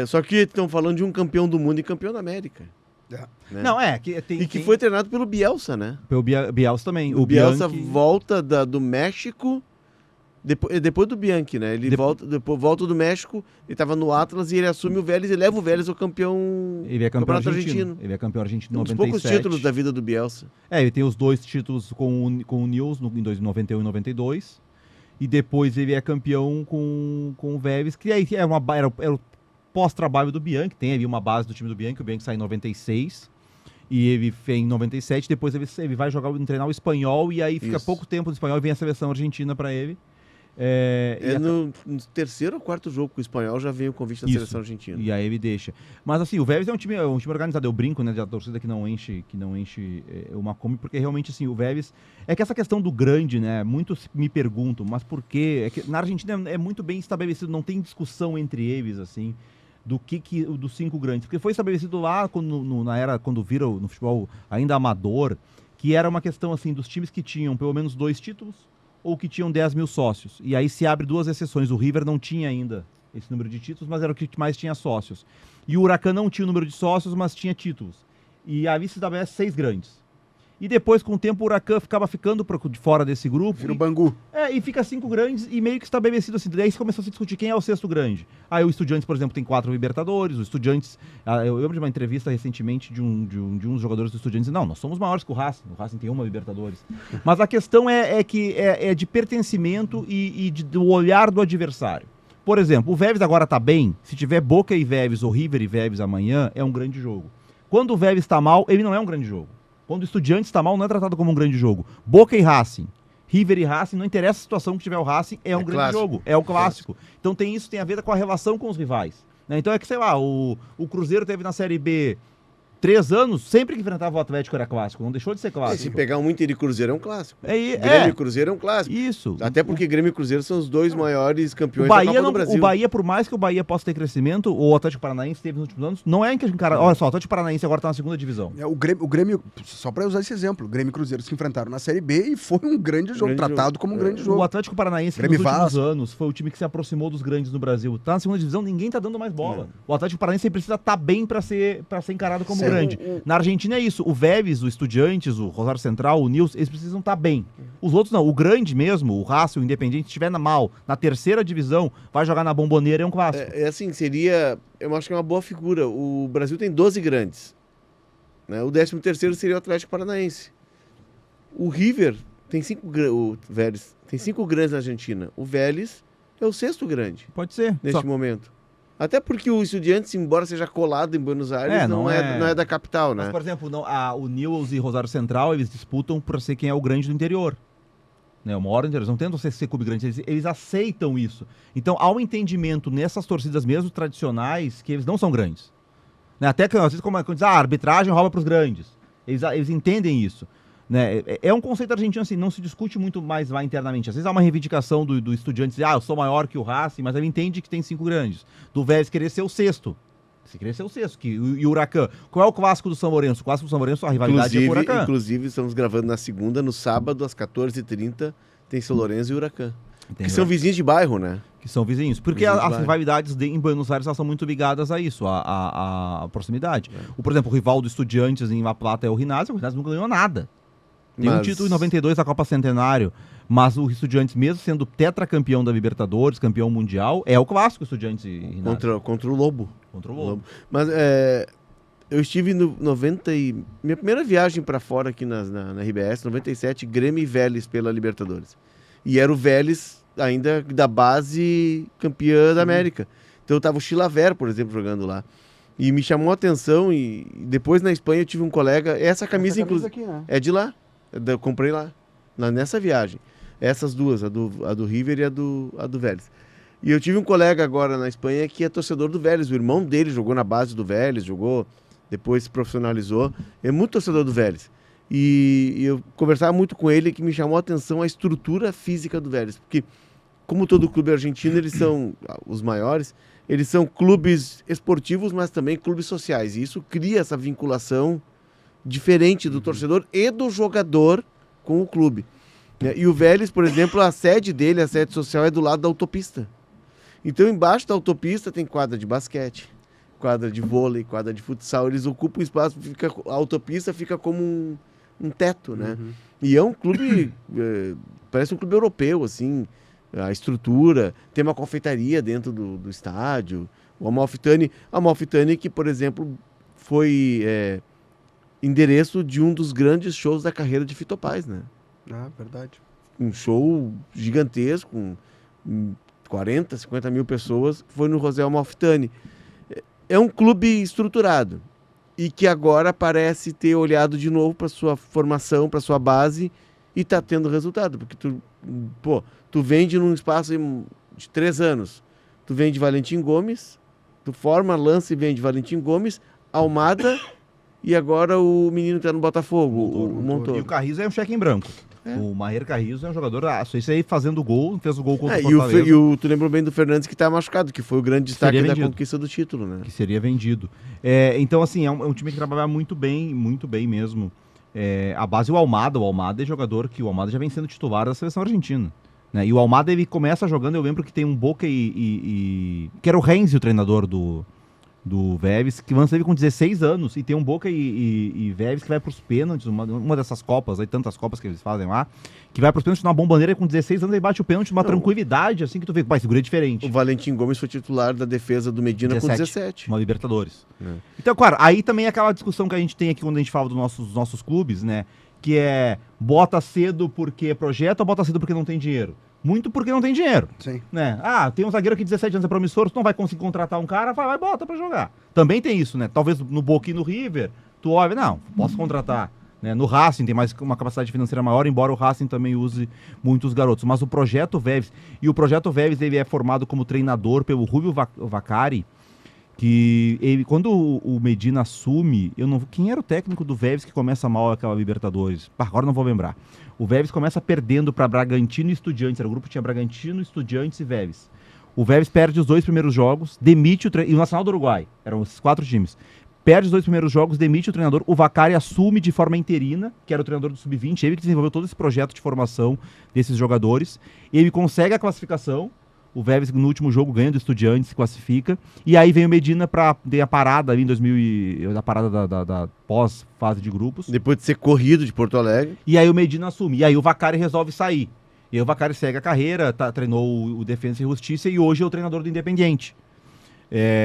S1: Só que estão falando de um campeão do mundo e campeão da América. Né?
S2: Não,
S1: que foi treinado pelo Bielsa, né?
S2: Pelo Bielsa também.
S1: O Bielsa
S2: Bianchi...
S1: volta do México, depois do Bianchi, né? Ele volta do México, ele estava no Atlas e ele assume o Vélez e leva o Vélez ao campeão.
S2: Ele é campeão
S1: Campeonato
S2: argentino. Ele é campeão argentino em
S1: Um dos
S2: 97.
S1: poucos títulos da vida do Bielsa.
S2: Ele tem os 2 títulos com o Nils em 91 e 92. E depois ele é campeão com o Vélez, que aí era o pós-trabalho do Bianchi, tem ali uma base do time do Bianchi, o Bianchi sai em 96, e ele fez em 97, depois ele vai treinar o Espanhol, e aí fica pouco tempo no Espanhol e vem a seleção argentina para ele.
S1: No terceiro ou quarto jogo com o Espanhol já veio o convite da seleção argentina.
S2: E aí ele deixa. Mas assim, o Vélez é um time organizado, eu brinco, né, da torcida que não enche uma Kombi, porque realmente assim, o Vélez, é que essa questão do grande, né, muitos me perguntam, mas por quê? É que na Argentina é muito bem estabelecido, não tem discussão entre eles, assim, dos 5 grandes, porque foi estabelecido lá na era, quando vira no futebol ainda amador, que era uma questão assim, dos times que tinham pelo menos 2 títulos, ou que tinham 10 mil sócios. E aí se abre 2 exceções. O River não tinha ainda esse número de títulos, mas era o que mais tinha sócios. E o Huracan não tinha o número de sócios, mas tinha títulos. E ali se estabelece 6 grandes. E depois, com o tempo, o Huracan ficava ficando de fora desse grupo.
S3: Vira o Bangu.
S2: E fica 5 grandes e meio que estabelecido assim. Daí começou a se discutir quem é o 6º grande. Aí o Estudiantes, por exemplo, tem 4 Libertadores. O Estudiantes... Eu lembro de uma entrevista recentemente de uns jogadores do Estudiantes. Não, nós somos maiores que o Racing. O Racing tem 1 Libertadores. Mas a questão é que é de pertencimento e do olhar do adversário. Por exemplo, o Vélez agora tá bem. Se tiver Boca e Vélez ou River e Vélez amanhã, é um grande jogo. Quando o Vélez tá mal, ele não é um grande jogo. Quando o Estudiantes está mal, não é tratado como um grande jogo. Boca e Racing, River e Racing, não interessa a situação que tiver o Racing, é um grande
S1: clássico.
S2: jogo, é o clássico. Então tem a ver com a relação com os rivais. Né? Então é que, sei lá, o Cruzeiro teve na Série B 3 anos, sempre que enfrentava o Atlético era clássico, não deixou de ser
S1: E
S2: clássico.
S1: se pegar um Inter e Cruzeiro é um clássico.
S2: É,
S1: Grêmio e Cruzeiro é um clássico.
S2: isso.
S1: Até porque Grêmio e Cruzeiro são os dois maiores
S2: O
S1: campeões da
S2: Bahia,
S1: Copa do Brasil.
S2: o Bahia, por mais que o Bahia possa ter crescimento, o Atlético Paranaense teve nos últimos anos, não é que a gente, cara, olha só, o Atlético Paranaense agora tá na segunda divisão.
S3: O Grêmio, só pra usar esse exemplo, o Grêmio e Cruzeiro se enfrentaram na Série B e foi um grande jogo, tratado como um grande jogo.
S2: O Atlético Paranaense,
S3: Grêmio
S2: nos últimos
S3: Vasco.
S2: anos, foi o time que se aproximou dos grandes no Brasil. Tá na segunda divisão, ninguém tá dando mais bola. O Atlético Paranaense precisa estar bem pra ser encarado como
S3: Sim.
S2: grande. Na Argentina é isso. O Vélez, o Estudiantes, o Rosário Central, o Nils, eles precisam estar bem. Os outros não. O grande mesmo, o Racing, o Independiente, se estiver na terceira divisão, vai jogar na Bomboneira, é um clássico.
S1: É assim, seria... Eu acho que é uma boa figura. O Brasil tem 12 grandes. Né? O 13º seria o Atlético Paranaense. O River tem 5 o Vélez tem 5 grandes na Argentina. O Vélez é o 6º grande
S2: Pode ser.
S1: neste momento. Até porque o Estudiantes, embora seja colado em Buenos Aires, não é da capital, né?
S2: Mas, por exemplo, o Newell's e Rosário Central, eles disputam para ser quem é o grande do interior. Né, uma hora eles não tentam ser clube grande, eles aceitam isso. Então, há um entendimento nessas torcidas mesmo tradicionais que eles não são grandes. Né, até que, às vezes, como diz, a arbitragem rouba para os grandes. Eles entendem isso. Né? É um conceito argentino, assim, não se discute muito mais lá internamente. Às vezes há uma reivindicação do Estudiantes, eu sou maior que o Racing, mas ele entende que tem 5 grandes. Do Vélez querer ser o 6º. Se querer ser o 6º. E o Huracan. Qual é o clássico do São Lourenço? O clássico do São Lourenço, a rivalidade é com o Huracan.
S1: Inclusive, estamos gravando na segunda, no sábado, às 14h30, tem São Lourenço e Huracan. Que são vizinhos de bairro, né?
S2: Que são vizinhos. Porque as rivalidades em Buenos Aires elas são muito ligadas a isso, a proximidade. Por exemplo, o rival do Estudiantes em La Plata é o Rinazzi nunca ganhou nada. Tem um título em 92 da Copa Centenário, mas o Estudiantes, mesmo sendo tetracampeão da Libertadores, campeão mundial, é o clássico Estudiantes e Rinazzi.
S1: Contra o Lobo.
S2: Contra o Lobo.
S1: Mas eu estive no 90 e... Minha primeira viagem para fora aqui na RBS, 97, Grêmio e Vélez pela Libertadores. E era o Vélez ainda da base campeã da América. Então tava o Chilavert, por exemplo, jogando lá. E me chamou a atenção e depois na Espanha eu tive um colega... Essa camisa inclusive,
S3: aqui, né?
S1: é de lá. Eu comprei lá, nessa viagem. Essas duas, a do River e a do Vélez. E eu tive um colega agora na Espanha que é torcedor do Vélez. O irmão dele jogou na base do Vélez, depois se profissionalizou. É muito torcedor do Vélez. E eu conversava muito com ele, que me chamou a atenção a estrutura física do Vélez. Porque, como todo clube argentino, eles são os maiores, eles são clubes esportivos, mas também clubes sociais. E isso cria essa vinculação diferente do torcedor e do jogador com o clube. E o Vélez, por exemplo, a sede dele, a sede social, é do lado da autopista. Então, embaixo da autopista tem quadra de basquete, quadra de vôlei, quadra de futsal. Eles ocupam o espaço, a autopista fica como um teto, né? E é um clube, parece um clube europeu, assim, a estrutura, tem uma confeitaria dentro do estádio. O Amalfitani que, por exemplo, foi endereço de um dos grandes shows da carreira de Fito Paz, né?
S3: Ah, verdade.
S1: Um show gigantesco, com 40, 50 mil pessoas, foi no José Amalfitani. É um clube estruturado e que agora parece ter olhado de novo para sua formação, para sua base e está tendo resultado, porque tu vende num espaço de 3 anos, tu vende Valentim Gomes, tu forma, lança e vende Valentim Gomes, Almada e agora o menino está no Botafogo, o Montoro.
S2: E o Carrizo é um cheque em branco. O Maher Carrizo é um jogador, isso aí fazendo gol, fez o gol contra o Fortaleza.
S1: Tu lembrou bem do Fernandes que está machucado, que foi o grande destaque da conquista do título, né?
S2: Que seria vendido. Então, assim, é um time que trabalha muito bem mesmo. A base o Almada é jogador que o Almada já vem sendo titular da seleção argentina. Né? E o Almada, ele começa jogando, eu lembro que tem um Boca que era o Renzi, o treinador do Vélez, que lança ele com 16 anos, e tem um Boca e Vélez que vai para os pênaltis, uma dessas copas, aí tantas copas que eles fazem lá, que vai para os pênaltis numa Bomboneira com 16 anos, e bate o pênalti numa tranquilidade, assim, que tu vê, esse guri é diferente.
S1: O Valentim Gomes foi titular da defesa do Medina com 17.
S2: Uma Libertadores. Então, claro, aí também é aquela discussão que a gente tem aqui quando a gente fala dos nossos clubes, né, que é bota cedo porque é projeto ou bota cedo porque não tem dinheiro? Muito porque não tem dinheiro.
S3: Sim.
S2: Né? Tem um zagueiro que 17 anos é promissor, tu não vai conseguir contratar um cara, vai bota pra jogar. Também tem isso, né? Talvez no Boca e no River, tu olha, não, posso contratar. Né? No Racing tem mais uma capacidade financeira maior, embora o Racing também use muitos garotos. Mas o Projeto Vélez, ele é formado como treinador pelo Rubio Vaccari, que ele, quando o Medina assume, quem era o técnico do Vélez que começa mal aquela Libertadores? Agora não vou lembrar. O Vélez começa perdendo para Bragantino e Estudiantes, era o grupo que tinha Bragantino, Estudiantes e Vélez. O Vélez perde os 2 primeiros jogos, demite e o Nacional do Uruguai, eram esses 4 times. Perde os 2 primeiros jogos, demite o treinador, o Vaccari assume de forma interina, que era o treinador do Sub-20, ele que desenvolveu todo esse projeto de formação desses jogadores, e ele consegue a classificação, o Vélez no último jogo ganha do Estudiantes, se classifica, e aí vem o Medina para ter a parada ali em 2000, a parada da pós-fase de grupos.
S1: Depois de ser corrido de Porto Alegre.
S2: E aí o Medina assume, e aí o Vaccari resolve sair. E aí o Vaccari segue a carreira, treinou o Defensa e Justiça, e hoje é o treinador do Independiente.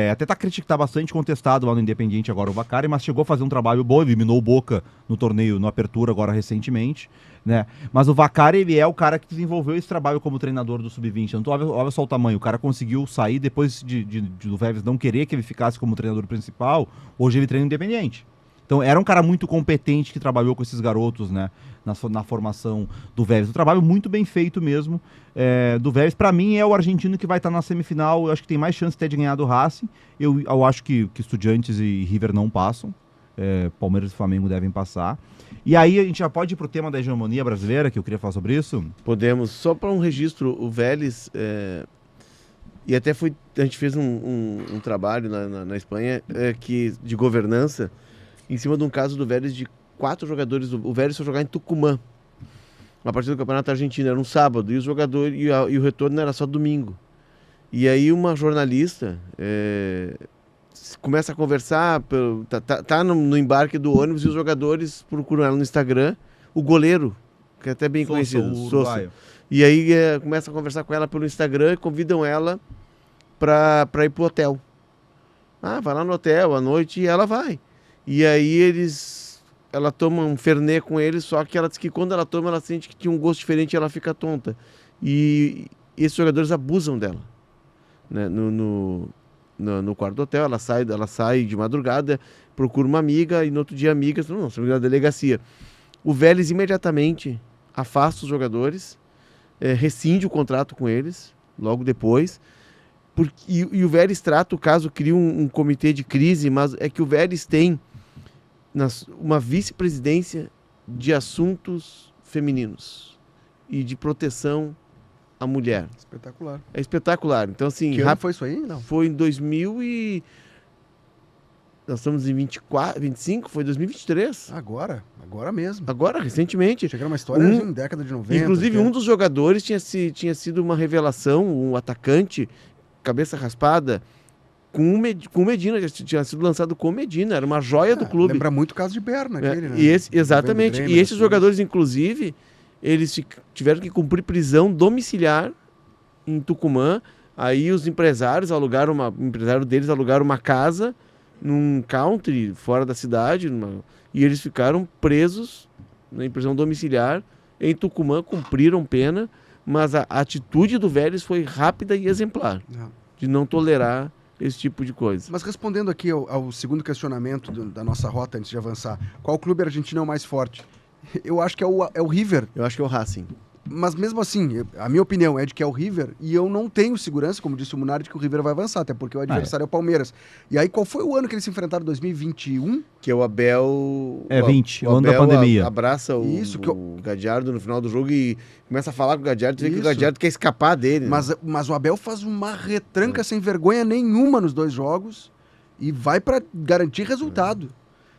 S2: Até tá bastante contestado lá no Independiente agora o Vaccari, mas chegou a fazer um trabalho bom, eliminou o Boca no torneio, no Apertura agora recentemente, né? Mas o Vaccari, ele é o cara que desenvolveu esse trabalho como treinador do Sub-20, então olha só o tamanho, o cara conseguiu sair depois do Vélez não querer que ele ficasse como treinador principal, hoje ele treina no Independiente. Então era um cara muito competente que trabalhou com esses garotos, né, na formação do Vélez. Um trabalho muito bem feito mesmo do Vélez. Para mim é o argentino que vai estar na semifinal. Eu acho que tem mais chance até de ganhar do Racing. Eu acho que Estudiantes e River não passam. Palmeiras e Flamengo devem passar. E aí a gente já pode ir para o tema da hegemonia brasileira, que eu queria falar sobre isso?
S1: Podemos. Só para um registro, o Vélez... E até a gente fez um trabalho na Espanha de governança em cima de um caso do Vélez de 4 jogadores. O Vélez foi jogar em Tucumã, uma partida do Campeonato Argentino, era um sábado, e os jogadores e o retorno era só domingo. E aí uma jornalista começa a conversar, tá no embarque do ônibus, e os jogadores procuram ela no Instagram, o goleiro, que é até bem conhecido, Sosa. E aí começa a conversar com ela pelo Instagram e convidam ela para ir pro hotel. Vai lá no hotel à noite, e ela vai. E aí ela toma um Fernet com eles, só que ela diz que quando ela toma, ela sente que tinha um gosto diferente e ela fica tonta. E esses jogadores abusam dela, né? No quarto do hotel, ela sai de madrugada, procura uma amiga, e no outro dia a amiga, não, você vai na delegacia. O Vélez imediatamente afasta os jogadores, rescinde o contrato com eles, logo depois. E o Vélez trata o caso, cria um comitê de crise, mas é que o Vélez tem uma vice-presidência de assuntos femininos e de proteção à mulher.
S3: Espetacular.
S1: É espetacular. Então, assim...
S3: Que ano foi isso aí? Não.
S1: Foi em 2000 e... Nós estamos em 25, foi 2023.
S3: Agora mesmo.
S1: Agora, recentemente.
S3: Chegou uma história em década de 90.
S1: Inclusive, um dos jogadores tinha sido uma revelação, um atacante, cabeça raspada, com o Medina, já tinha sido lançado com o Medina, era uma joia do clube.
S3: Lembra muito o caso de Berna, aquele, né?
S1: Exatamente. E esses jogadores, inclusive, eles tiveram que cumprir prisão domiciliar em Tucumã. Aí os empresários o empresário deles alugaram uma casa num country fora da cidade, e eles ficaram presos em prisão domiciliar em Tucumã, cumpriram pena, mas a atitude do Vélez foi rápida e exemplar, de não tolerar esse tipo de coisa.
S3: Mas respondendo aqui ao segundo questionamento da nossa rota, antes de avançar, qual clube argentino é o mais forte? Eu acho que é o River.
S1: Eu acho que é o Racing.
S3: Mas mesmo assim, a minha opinião é de que é o River, e eu não tenho segurança, como disse o Munari, de que o River vai avançar, até porque o adversário é o Palmeiras. E aí, qual foi o ano que eles se enfrentaram? 2021?
S1: Que é o Abel...
S2: 20, o ano da pandemia.
S1: Abraça o Gadiardo no final do jogo e começa a falar com o Gadiardo, vê que o Gadiardo quer escapar dele. Né?
S3: Mas o Abel faz uma retranca sem vergonha nenhuma nos 2 jogos e vai para garantir resultado.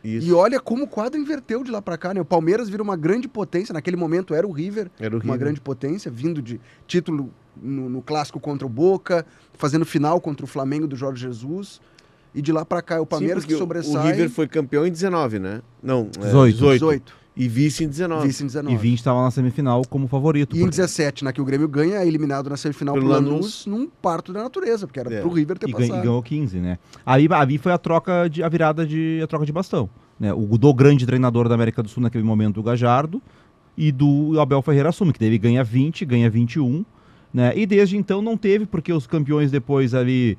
S3: Isso. E olha como o quadro inverteu de lá pra cá, né? O Palmeiras vira uma grande potência, naquele momento era o River, uma grande potência, vindo de título no clássico contra o Boca, fazendo final contra o Flamengo do Jorge Jesus, e de lá pra cá é o Palmeiras que sobressai.
S1: O River foi campeão em 19, né? Não,
S2: 18.
S1: E vice em 19.
S2: E 20 estava na semifinal como favorito.
S3: E em 17, na que o Grêmio ganha, é eliminado na semifinal pelo Lanús num parto da natureza, porque era pro River ter passado.
S2: E ganhou 15, né? Aí foi a troca de bastão. Né? Do grande treinador da América do Sul naquele momento, o Gajardo, e do Abel Ferreira assume, que daí ele ganha 20, ganha 21, né? E desde então não teve, porque os campeões depois ali...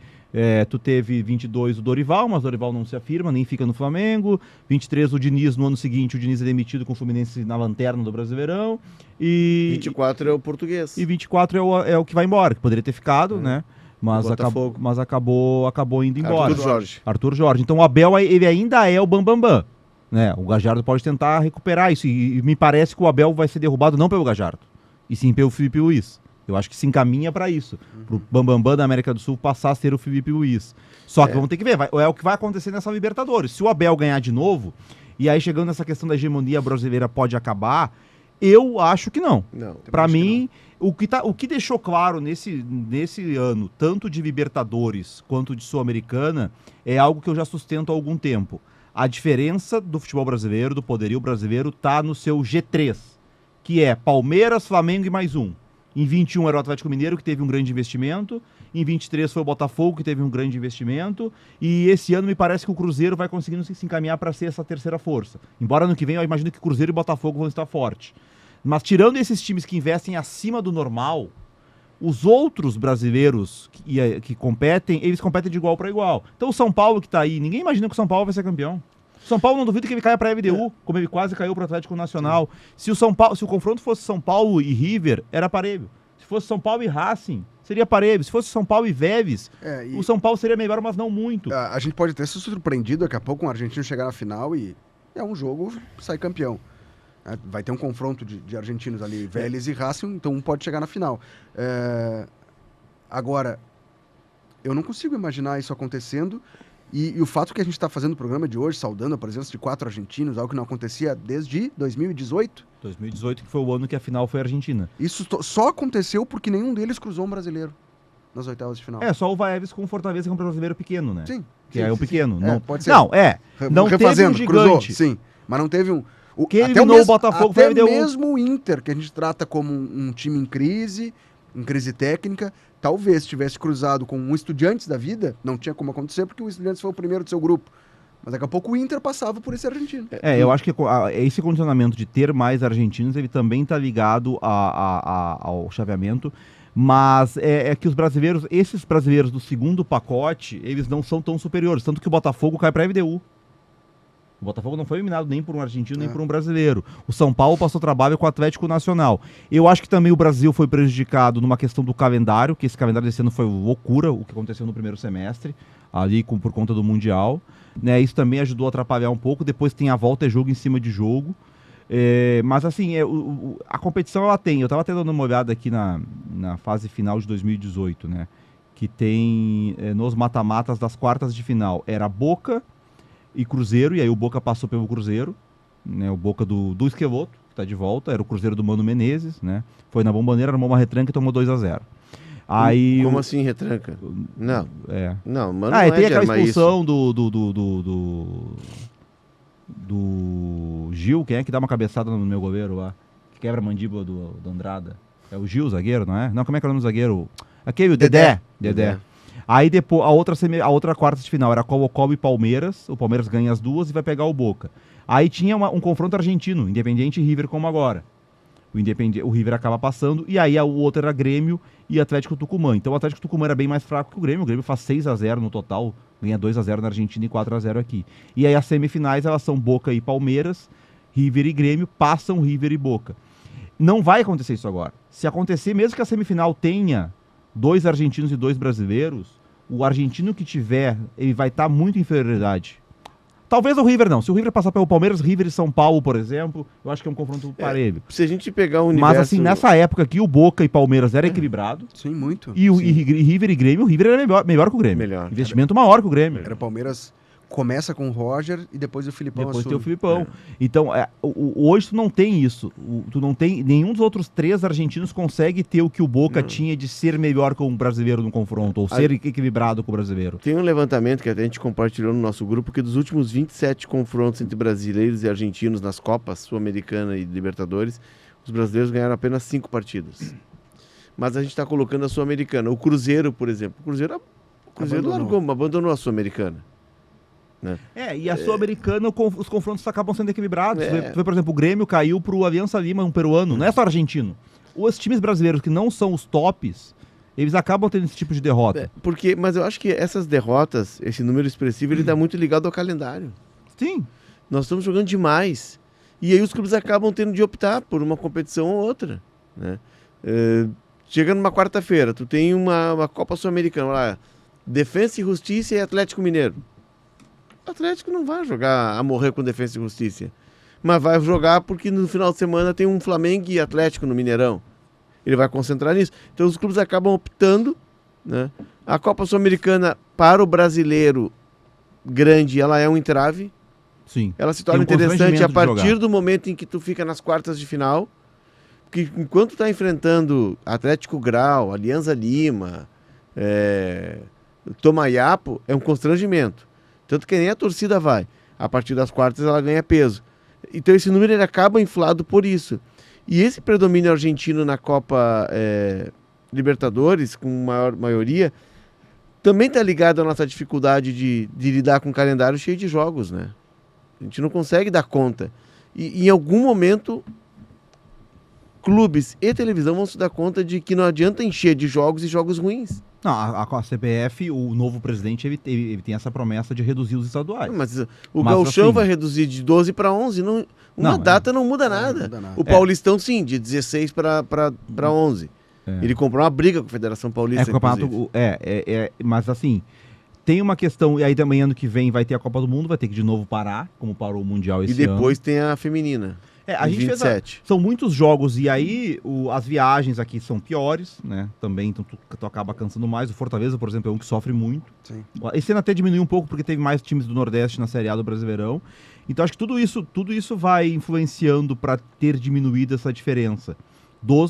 S2: tu teve 22 o Dorival, mas o Dorival não se afirma, nem fica no Flamengo. 23 o Diniz, no ano seguinte o Diniz é demitido com o Fluminense na lanterna do Brasileirão. E
S1: 24 é o Português.
S2: E 24 é o que vai embora, que poderia ter ficado, né? mas,
S1: Botafogo.
S2: mas acabou indo embora. Arthur Jorge. Então o Abel ele ainda é o bambambam. Né? O Gajardo pode tentar recuperar isso. E me parece que o Abel vai ser derrubado não pelo Gajardo, e sim pelo Felipe Luiz. Eu acho que se encaminha para isso. Pro bambambam da América do Sul passar a ser o Felipe Luiz. Só que vamos ter que ver. É o que vai acontecer nessa Libertadores. Se o Abel ganhar de novo, e aí chegando nessa questão da hegemonia brasileira pode acabar, eu acho que não. Para mim, o que deixou claro nesse ano, tanto de Libertadores quanto de Sul-Americana, é algo que eu já sustento há algum tempo. A diferença do futebol brasileiro, do poderio brasileiro, tá no seu G3, que é Palmeiras, Flamengo e mais um. Em 21 era o Atlético Mineiro, que teve um grande investimento. Em 23 foi o Botafogo, que teve um grande investimento. E esse ano me parece que o Cruzeiro vai conseguindo se encaminhar para ser essa terceira força. Embora ano que vem eu imagino que Cruzeiro e Botafogo vão estar fortes. Mas tirando esses times que investem acima do normal, os outros brasileiros que competem, eles competem de igual para igual. Então o São Paulo que está aí, ninguém imagina que o São Paulo vai ser campeão. São Paulo não duvido que ele caia para a LDU, como ele quase caiu para o Atlético Nacional. Se o confronto fosse São Paulo e River, era parelho. Se fosse São Paulo e Racing, seria parelho. Se fosse São Paulo e Vélez, o São Paulo seria melhor, mas não muito.
S3: A gente pode ter se surpreendido daqui a pouco com o argentino chegar na final e é um jogo, sai campeão. Vai ter um confronto de argentinos ali, Vélez e Racing, então um pode chegar na final. Agora, eu não consigo imaginar isso acontecendo. E o fato que a gente está fazendo o programa de hoje, saudando a presença de 4 argentinos, algo que não acontecia desde 2018.
S2: 2018, que foi o ano que a final foi a Argentina.
S3: Isso só aconteceu porque nenhum deles cruzou um brasileiro nas oitavas de final.
S2: Só o Vaeves com o Fortaleza, que é um brasileiro pequeno, né?
S3: Sim.
S2: Que é o pequeno. Não,
S3: pode ser.
S2: Não
S3: refazendo,
S2: teve um
S3: cruzou,
S2: gigante.
S3: sim. Mas não teve um...
S2: Quem eliminou o Botafogo foi
S3: até mesmo o Inter, que a gente trata como um time em crise técnica, talvez tivesse cruzado com um Estudiantes da vida, não tinha como acontecer, porque o Estudiantes foi o primeiro do seu grupo. Mas daqui a pouco o Inter passava por esse argentino.
S2: Eu acho que esse condicionamento de ter mais argentinos, ele também está ligado ao chaveamento, mas é que esses brasileiros do segundo pacote, eles não são tão superiores, tanto que o Botafogo cai para a LDU. O Botafogo não foi eliminado nem por um argentino, nem por um brasileiro. O São Paulo passou trabalho com o Atlético Nacional. Eu acho que também o Brasil foi prejudicado numa questão do calendário, que esse calendário desse ano foi loucura, o que aconteceu no primeiro semestre, ali por conta do Mundial. Né, isso também ajudou a atrapalhar um pouco. Depois tem a volta, é jogo em cima de jogo. Mas assim, a competição ela tem. Eu estava até dando uma olhada aqui na fase final de 2018, né? Que tem nos mata-matas das quartas de final. Era Boca e Cruzeiro, e aí o Boca passou pelo Cruzeiro, né, o Boca do Esqueloto, que está de volta, era o Cruzeiro do Mano Menezes, né, foi na Bomboneira, armou uma retranca e tomou 2-0. Aí
S1: Como assim retranca? Não. Não, mano,
S2: não tem aquela expulsão
S1: isso.
S2: do Gil, quem é que dá uma cabeçada no meu goleiro lá, que quebra a mandíbula do Andrada? É o Gil, zagueiro, não é? Não, como é que é o nome do zagueiro? Aquele, o Dedé. Aí depois, a outra quarta de final era Colo-Colo e Palmeiras. O Palmeiras ganha as duas e vai pegar o Boca. Aí tinha um confronto argentino, Independiente e River, como agora. O River acaba passando, e aí o outro era Grêmio e Atlético Tucumã. Então o Atlético Tucumã era bem mais fraco que o Grêmio faz 6-0 no total, ganha 2-0 na Argentina e 4-0 aqui. E aí as semifinais, elas são Boca e Palmeiras, River e Grêmio, passam River e Boca. Não vai acontecer isso agora. Se acontecer, mesmo que a semifinal tenha 2 argentinos e 2 brasileiros, o argentino que tiver, ele vai estar muito em inferioridade. Talvez o River não. Se o River passar pelo Palmeiras, River e São Paulo, por exemplo, eu acho que é um confronto parelho.
S1: Se a gente pegar o universo...
S2: Mas assim, nessa época aqui, o Boca e Palmeiras era equilibrado.
S3: Sim, muito.
S2: E River e Grêmio, o River era melhor que o Grêmio.
S1: Melhor.
S2: Investimento maior que o Grêmio.
S3: Era o Palmeiras... Começa com o Roger e depois o Filipão
S2: Depois
S3: assume.
S2: tem o Filipão. Então, hoje tu não tem isso. Tu não tem... Nenhum dos outros 3 argentinos consegue ter o que o Boca tinha de ser melhor com o brasileiro no confronto, ou ser equilibrado com o brasileiro.
S1: Tem um levantamento que até a gente compartilhou no nosso grupo, que dos últimos 27 confrontos entre brasileiros e argentinos nas Copas Sul-Americana e Libertadores, os brasileiros ganharam apenas 5 partidas. Mas a gente está colocando a Sul-Americana. O Cruzeiro, por exemplo. O Cruzeiro abandonou a Sul-Americana. Né?
S2: E a Sul-Americana, os confrontos acabam sendo equilibrados. Por exemplo, o Grêmio caiu para o Aliança Lima, um peruano, não é só argentino. Os times brasileiros que não são os tops, eles acabam tendo esse tipo de derrota.
S1: Mas eu acho que essas derrotas, esse número expressivo, ele está muito ligado ao calendário.
S2: Sim.
S1: Nós estamos jogando demais. E aí os clubes acabam tendo de optar por uma competição ou outra. Né? Chega numa quarta-feira, tu tem uma Copa Sul-Americana lá, Defensa e Justiça e Atlético Mineiro. O Atlético não vai jogar a morrer com Defensa e Justiça, mas vai jogar porque no final de semana tem um Flamengo e Atlético no Mineirão. Ele vai concentrar nisso. Então os clubes acabam optando, né? A Copa Sul-Americana para o brasileiro grande, ela é um entrave.
S2: Sim.
S1: Ela se torna
S2: Tem um
S1: interessante a
S2: constrangimento de
S1: partir
S2: jogar.
S1: do momento em que tu fica nas quartas de final. Porque enquanto tu tá enfrentando Atlético Grau, Alianza Lima, Tomayapo, é um constrangimento. Tanto que nem a torcida vai. A partir das quartas ela ganha peso. Então esse número ele acaba inflado por isso. E esse predomínio argentino na Copa Libertadores, com maior maioria, também está ligado à nossa dificuldade de lidar com um calendário cheio de jogos, né? A gente não consegue dar conta. E em algum momento, clubes e televisão vão se dar conta de que não adianta encher de jogos e jogos ruins.
S2: Não, a CBF, o novo presidente, ele tem essa promessa de reduzir os estaduais.
S1: Mas o
S2: Mas,
S1: Gauchão
S2: assim,
S1: vai reduzir de 12 para 11. Uma data não muda nada.
S3: Não muda nada.
S1: O Paulistão, sim, de 16 para 11. Ele comprou uma briga com a Federação Paulista.
S2: O campeonato,
S1: inclusive.
S2: mas assim, tem uma questão, e aí também ano que vem vai ter a Copa do Mundo, vai ter que de novo parar, como parou o Mundial esse
S1: E depois
S2: ano.
S1: tem a feminina.
S2: A gente
S1: 27.
S2: são muitos jogos, e aí as viagens aqui são piores, né? Também, então tu acaba cansando mais. O Fortaleza, por exemplo, é um que sofre muito.
S3: Sim.
S2: Esse ano até diminuiu um pouco, porque teve mais times do Nordeste na Série A do Brasileirão. Então acho que tudo isso vai influenciando para ter diminuído essa diferença.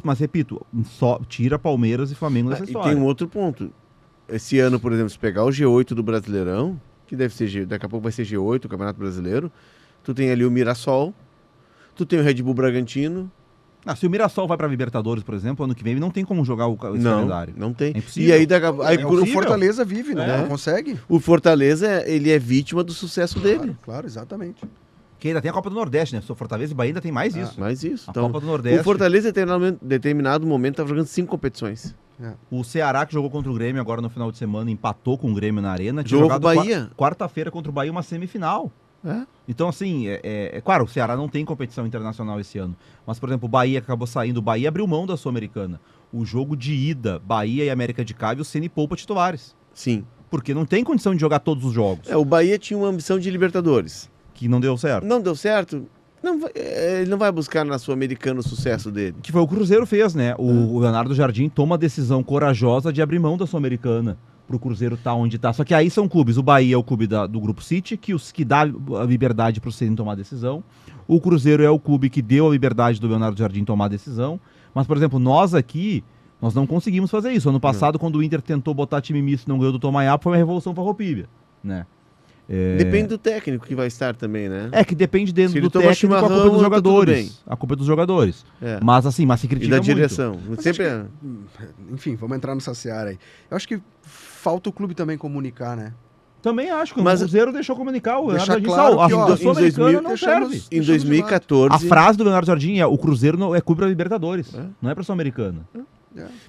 S2: Mas repito, só tira Palmeiras e Flamengo dessa
S1: E
S2: história.
S1: tem um outro ponto. Esse ano, por exemplo, se pegar o G8 do Brasileirão, que deve ser daqui a pouco vai ser G8, o Campeonato Brasileiro, tu tem ali o Mirassol, tu tem o Red Bull Bragantino.
S2: Se o Mirassol vai para Libertadores, por exemplo, ano que vem ele não tem como jogar esse calendário.
S1: Não tem.
S2: É impossível.
S1: E aí,
S3: O Fortaleza vive, né? Não consegue.
S1: o Fortaleza, ele é vítima do sucesso dele.
S3: Claro, exatamente.
S2: Que ainda tem a Copa do Nordeste, né? O Fortaleza e Bahia ainda tem mais isso.
S1: Mais isso.
S2: A
S1: Então,
S2: Copa do Nordeste.
S1: o Fortaleza, em determinado momento, estava jogando 5 competições.
S2: O Ceará, que jogou contra o Grêmio agora no final de semana, empatou com o Grêmio na Arena. Tinha
S1: Jogou
S2: jogado
S1: com o Bahia.
S2: Quarta-feira contra o Bahia, uma semifinal. Então, assim, claro, o Ceará não tem competição internacional esse ano. Mas, por exemplo, o Bahia acabou saindo. O Bahia abriu mão da Sul-Americana. O jogo de ida, Bahia e América de Cali, o Ceni poupa titulares.
S1: Sim.
S2: Porque não tem condição de jogar todos os jogos.
S1: O Bahia tinha uma ambição de Libertadores.
S2: Que não deu certo.
S1: Não deu certo? Ele não vai buscar na Sul-Americana o sucesso dele.
S2: Que foi o Cruzeiro fez, né? O Leonardo Jardim toma a decisão corajosa de abrir mão da Sul-Americana pro Cruzeiro estar onde tá. Só que aí são clubes. O Bahia é o clube do Grupo City, que dá a liberdade pro Ceni tomar a decisão. O Cruzeiro é o clube que deu a liberdade do Leonardo Jardim tomar a decisão. Mas, por exemplo, nós aqui, nós não conseguimos fazer isso. Ano passado, quando o Inter tentou botar time misto e não ganhou do Tomayapo, foi uma revolução farroupilha, né?
S1: Depende do técnico que vai estar também, né?
S2: Que depende dentro
S1: Se ele
S2: do
S1: toma
S2: técnico, a culpa é
S1: chimarrão,
S2: dos
S1: tá tudo
S2: jogadores.
S1: bem.
S2: A culpa é dos jogadores.
S1: É.
S2: Mas assim, se
S1: E
S2: critica
S1: da
S2: muito.
S1: direção. Sempre
S3: Enfim, vamos entrar nessa seara aí. Eu acho que falta o clube também comunicar, né?
S2: Também acho que
S1: Mas-
S2: o Cruzeiro deixou comunicar. O
S3: Deixar
S2: Leonardo
S3: claro
S2: Jardim
S3: que, ó,
S2: a Sul-Americana não
S3: deixamos-
S2: serve.
S1: em
S3: Deixamos
S1: 2014.
S2: A frase do Leonardo Jardim é: o Cruzeiro não é clube para Libertadores,
S1: É.
S2: não é para Sul-Americana.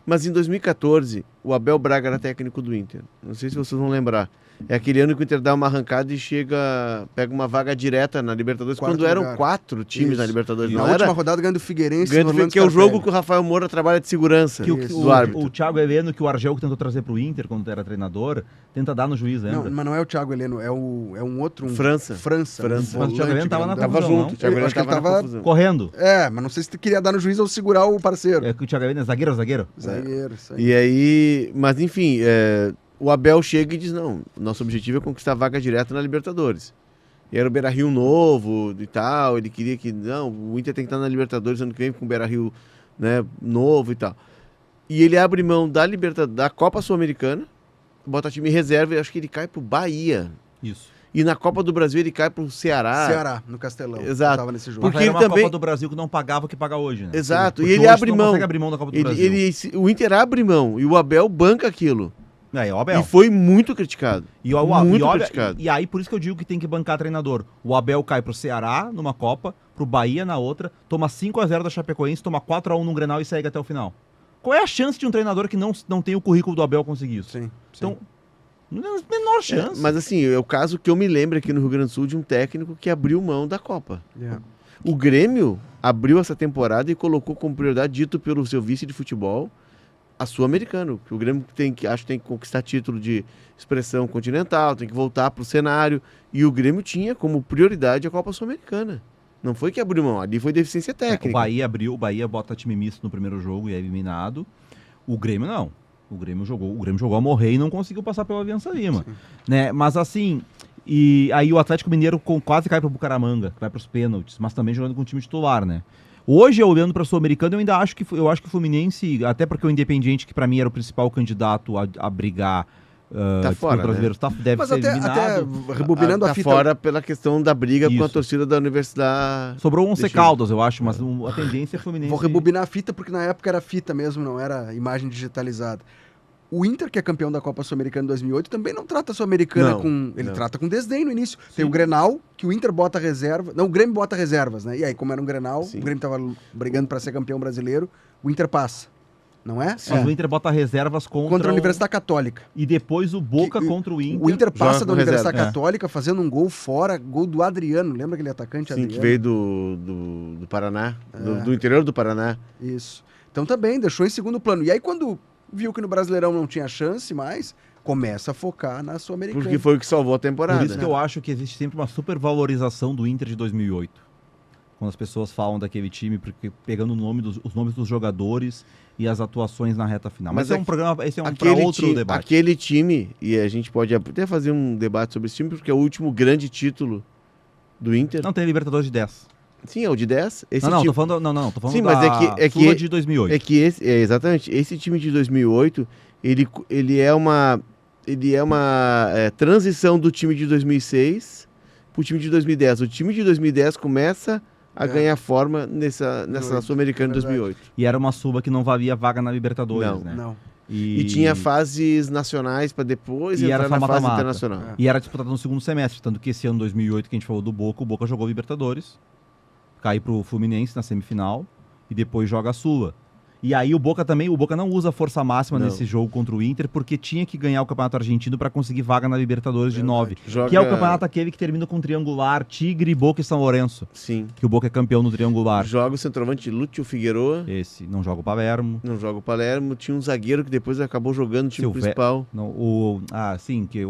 S1: Mas em 2014, o Abel Braga era técnico do Inter. Não sei se vocês vão lembrar. É aquele ano que o Inter dá uma arrancada e pega uma vaga direta na Libertadores,
S3: Quarto
S1: quando eram
S3: lugar.
S1: 4 times
S3: Isso.
S1: na Libertadores.
S3: Na
S1: Não
S3: última
S1: era
S3: rodada ganhando o Figueirense.
S1: grande,
S3: Orlando
S1: que é o
S3: Scarpelli.
S1: jogo que o Rafael Moura trabalha de segurança
S2: Que
S3: Isso.
S1: do árbitro.
S2: o Thiago Heleno, que o Argel que tentou trazer pro Inter quando era treinador, tenta dar no juiz,
S3: Não,
S2: lembra?
S3: mas não é o Thiago Heleno, é um outro.
S1: França.
S3: França.
S1: França.
S2: Mas o Thiago Heleno tava na
S1: Tava
S2: confusão,
S1: junto.
S2: não?
S1: O Thiago
S3: Eu
S1: Heleno
S3: acho que ele
S1: tava na
S3: tava-
S1: confusão.
S2: Correndo.
S3: Mas não sei se tu queria dar no juiz ou segurar o parceiro.
S2: É que o Thiago Heleno é zagueiro.
S3: Zagueiro, isso aí.
S1: E aí, mas enfim, o Abel chega e diz, não, nosso objetivo é conquistar vaga direta na Libertadores. E era o Beira-Rio novo e tal, ele queria que, não, o Inter tem que estar na Libertadores ano que vem com o Beira-Rio, né, novo e tal. E ele abre mão da Copa Sul-Americana, bota time em reserva e acho que ele cai pro Bahia.
S2: Isso.
S1: E na Copa do Brasil ele cai pro Ceará.
S3: Ceará, no Castelão.
S1: Exato.
S3: Eu tava nesse jogo.
S2: Porque
S1: Porque
S2: era
S1: ele
S2: uma
S1: também-
S2: Copa do Brasil que não pagava o que paga hoje, né?
S1: Exato,
S2: Porque
S1: e ele
S2: hoje
S1: abre
S2: tu não
S1: mão.
S2: consegue abrir mão da Copa do Brasil.
S1: O Inter abre mão e o Abel banca aquilo.
S2: É o Abel.
S1: E foi muito criticado. Muito
S2: olha,
S1: criticado.
S2: e aí, por isso que eu digo que tem que bancar treinador. O Abel cai pro Ceará numa Copa, pro Bahia na outra, toma 5-0 da Chapecoense, toma 4-1 no Grenal e segue até o final. Qual é a chance de um treinador que não tem o currículo do Abel conseguir isso?
S3: Sim.
S2: Então, não é a menor chance.
S1: Mas assim, é o caso que eu me lembro aqui no Rio Grande do Sul de um técnico que abriu mão da Copa. O Grêmio abriu essa temporada e colocou como prioridade, dito pelo seu vice de futebol, a Sul-Americana, que o Grêmio acho que tem que conquistar título de expressão continental, tem que voltar para o cenário, e o Grêmio tinha como prioridade a Copa Sul-Americana. Não foi que abriu mão, ali foi deficiência técnica.
S2: O Bahia bota time misto no primeiro jogo e é eliminado. O Grêmio não. O Grêmio jogou a morrer e não conseguiu passar pela Aliança Lima. Né? Mas assim, e aí o Atlético Mineiro quase cai para o Bucaramanga, vai para os pênaltis, mas também jogando com o time titular, né? Hoje, olhando para a Sul-Americana, eu acho que o Fluminense, até porque o Independiente, que para mim era o principal candidato a brigar
S1: tá fora,
S2: brasileiro,
S1: né?
S2: Deve
S3: Mas
S2: ser
S3: até
S2: eliminado.
S3: rebobinando a fita.
S1: Fora pela questão da briga com a
S2: Isso.
S1: torcida da Universidade.
S2: Sobrou 11 Caldas, eu acho, mas a tendência é Fluminense.
S3: Vou rebobinar a fita porque na época era fita mesmo, não era imagem digitalizada. O Inter, que é campeão da Copa Sul-Americana em 2008, também não trata a Sul-Americana com... Ele trata com desdém no início. Sim. Tem o Grenal, que o Inter bota reserva... Não, o Grêmio bota reservas, né? E aí, como era um Grenal, o Grêmio tava brigando para ser campeão brasileiro, o Inter passa. Não é?
S2: Mas o Inter bota reservas contra
S3: a Universidade Católica.
S2: E depois o Boca contra o Inter.
S3: O Inter passa da Universidade Católica fazendo um gol fora, gol do Adriano. Lembra aquele atacante Adriano?
S1: Sim, que veio do Paraná, do interior do Paraná.
S3: Isso. Então também deixou em segundo plano. E aí quando viu que no Brasileirão não tinha chance mais, começa a focar na Sul-Americana.
S1: Porque foi o que salvou a temporada.
S2: Por isso que eu acho que existe sempre uma supervalorização do Inter de 2008. Quando as pessoas falam daquele time, porque pegando os nomes dos jogadores e as atuações na reta final. Mas esse é um para outro debate.
S1: Aquele time, e a gente pode até fazer um debate sobre esse time, porque é o último grande título do Inter.
S2: Não, tem Libertadores de 10.
S1: Sim, é o de 10. Esse
S2: tô falando
S1: Sim,
S2: da
S1: Sula
S2: de 2008.
S1: É que exatamente, esse time de 2008, ele é uma transição do time de 2006 para o time de 2010. O time de 2010 começa a ganhar forma nessa Sul-Americana de 2008.
S2: E era uma suba que não valia vaga na Libertadores, né?
S3: Não.
S1: E tinha fases nacionais para depois entrar na fase internacional.
S2: E era disputado no segundo semestre, tanto que esse ano 2008 que a gente falou do Boca, o Boca jogou Libertadores, cai pro Fluminense na semifinal e depois joga a Sula. E aí o Boca não usa força máxima nesse jogo contra o Inter, porque tinha que ganhar o Campeonato Argentino para conseguir vaga na Libertadores de 9. Que é o campeonato aquele que termina com triangular, Tigre, Boca e São Lourenço.
S1: Sim.
S2: Que o Boca é campeão no triangular.
S1: Joga o centroavante Lúcio Figueroa.
S2: Esse, não joga o Palermo.
S1: Tinha um zagueiro que depois acabou jogando no time principal.
S2: O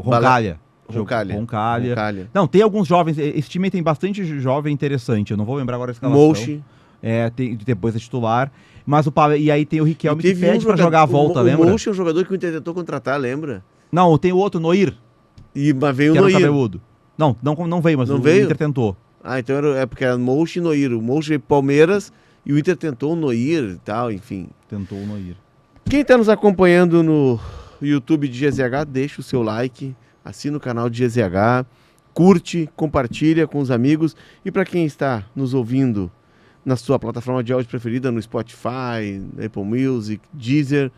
S2: Roncalha.
S1: Roncalha.
S2: Não, tem alguns jovens, esse time tem bastante jovem interessante, eu não vou lembrar agora a escalação.
S1: Mouchi.
S2: Depois é titular. Mas e aí tem o Riquelme que pede pra jogar a volta, lembra?
S1: O Mouchi é um jogador que o Inter tentou contratar, lembra?
S2: Não, tem o outro, Noir.
S1: Mas veio o Noir.
S2: Não veio, mas o Inter tentou.
S1: Ah, então porque era Mouchi e Noir. O Mouchi veio Palmeiras e o Inter tentou o Noir e tal, enfim.
S2: Tentou o Noir.
S1: Quem está nos acompanhando no YouTube de GZH, deixa o seu like, assina o canal de GZH, curte, compartilha com os amigos. E para quem está nos ouvindo na sua plataforma de áudio preferida, no Spotify, Apple Music, Deezer,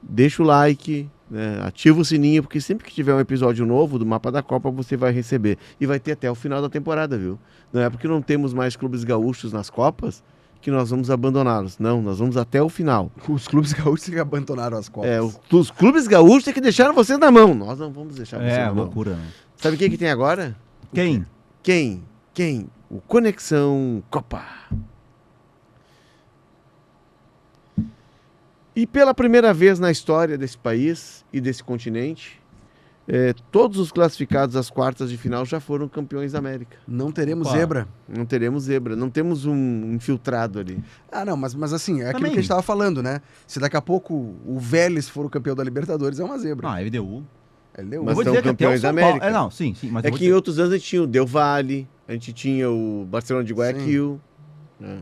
S1: deixa o like, né, ativa o sininho, porque sempre que tiver um episódio novo do Mapa da Copa, você vai receber. E vai ter até o final da temporada, viu? Não é porque não temos mais clubes gaúchos nas Copas que nós vamos abandoná-los. Não, nós vamos até o final.
S3: Os clubes gaúchos que abandonaram as Copas.
S1: Os clubes gaúchos é que deixaram vocês na mão. Nós não vamos deixar vocês na mão.
S2: Loucura, né?
S1: Sabe quem que tem agora?
S2: Quem?
S1: O Conexão Copa. E pela primeira vez na história desse país e desse continente, todos os classificados às quartas de final já foram campeões da América.
S3: Não teremos zebra.
S1: Não teremos zebra, não temos um infiltrado ali.
S3: Ah, não, mas assim, é aquilo que a gente estava falando, né? Se daqui a pouco o Vélez for o campeão da Libertadores, é uma zebra.
S2: Ah, LDU.
S1: Mas são campeões da América.
S2: Sim, mas
S1: que em outros anos a gente tinha o Del Valle, a gente tinha o Barcelona de Guayaquil.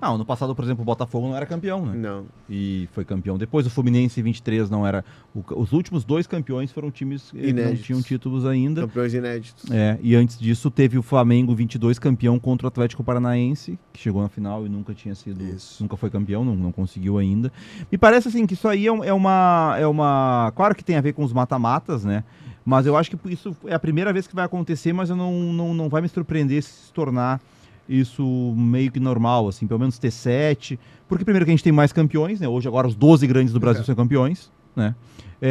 S2: Não, no passado, por exemplo, o Botafogo não era campeão, né?
S1: Não.
S2: E foi campeão. Depois o Fluminense 23 não era... Os últimos 2 campeões foram times que não tinham títulos ainda.
S1: Campeões inéditos.
S2: E antes disso teve o Flamengo 22 campeão contra o Atlético Paranaense, que chegou na final e nunca tinha sido...
S3: Isso.
S2: Nunca foi campeão, não conseguiu ainda. Me parece assim que isso aí é uma... Claro que tem a ver com os mata-matas, né? Mas eu acho que isso é a primeira vez que vai acontecer, mas eu não vai me surpreender se tornar isso meio que normal, assim, pelo menos ter 7, porque primeiro que a gente tem mais campeões, né? Hoje agora os 12 grandes do Brasil são campeões, né?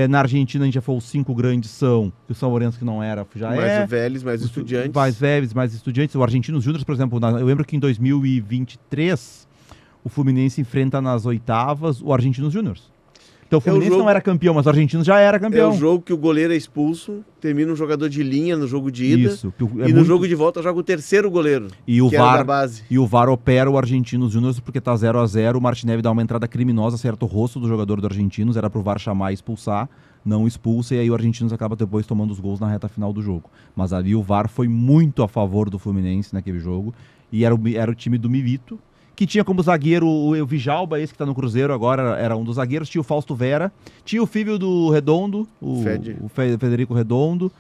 S2: Na Argentina a gente já falou os 5 grandes são, que o São Lourenço que não era, já
S1: mais o Vélez, mais Estudiantes.
S2: Mais Vélez, mais Estudiantes. O Argentinos Júnior, por exemplo, eu lembro que em 2023 o Fluminense enfrenta nas oitavas o Argentinos Júnior. Então o Fluminense
S1: jogo-
S2: não era campeão, mas o Argentinos já era
S1: É
S2: campeão.
S1: o jogo que o goleiro é expulso, termina um jogador de linha no jogo de ida.
S2: Isso. Que
S1: E
S2: é
S1: no
S2: muito-
S1: jogo de volta joga o terceiro goleiro,
S2: E o
S1: que era da
S2: VAR,
S1: base.
S2: e o VAR opera o Argentinos Júnior porque tá 0-0, o Martinelli dá uma entrada criminosa, acerta o rosto do jogador do Argentinos, era pro VAR chamar e expulsar, não expulsa, e aí o Argentinos acaba depois tomando os gols na reta final do jogo. Mas ali o VAR foi muito a favor do Fluminense naquele jogo, e era o time do Milito, que tinha como zagueiro o Vijalba, esse que tá no Cruzeiro agora, era um dos zagueiros, tinha o Fausto Vera, tinha o filho do Redondo, Federico Redondo,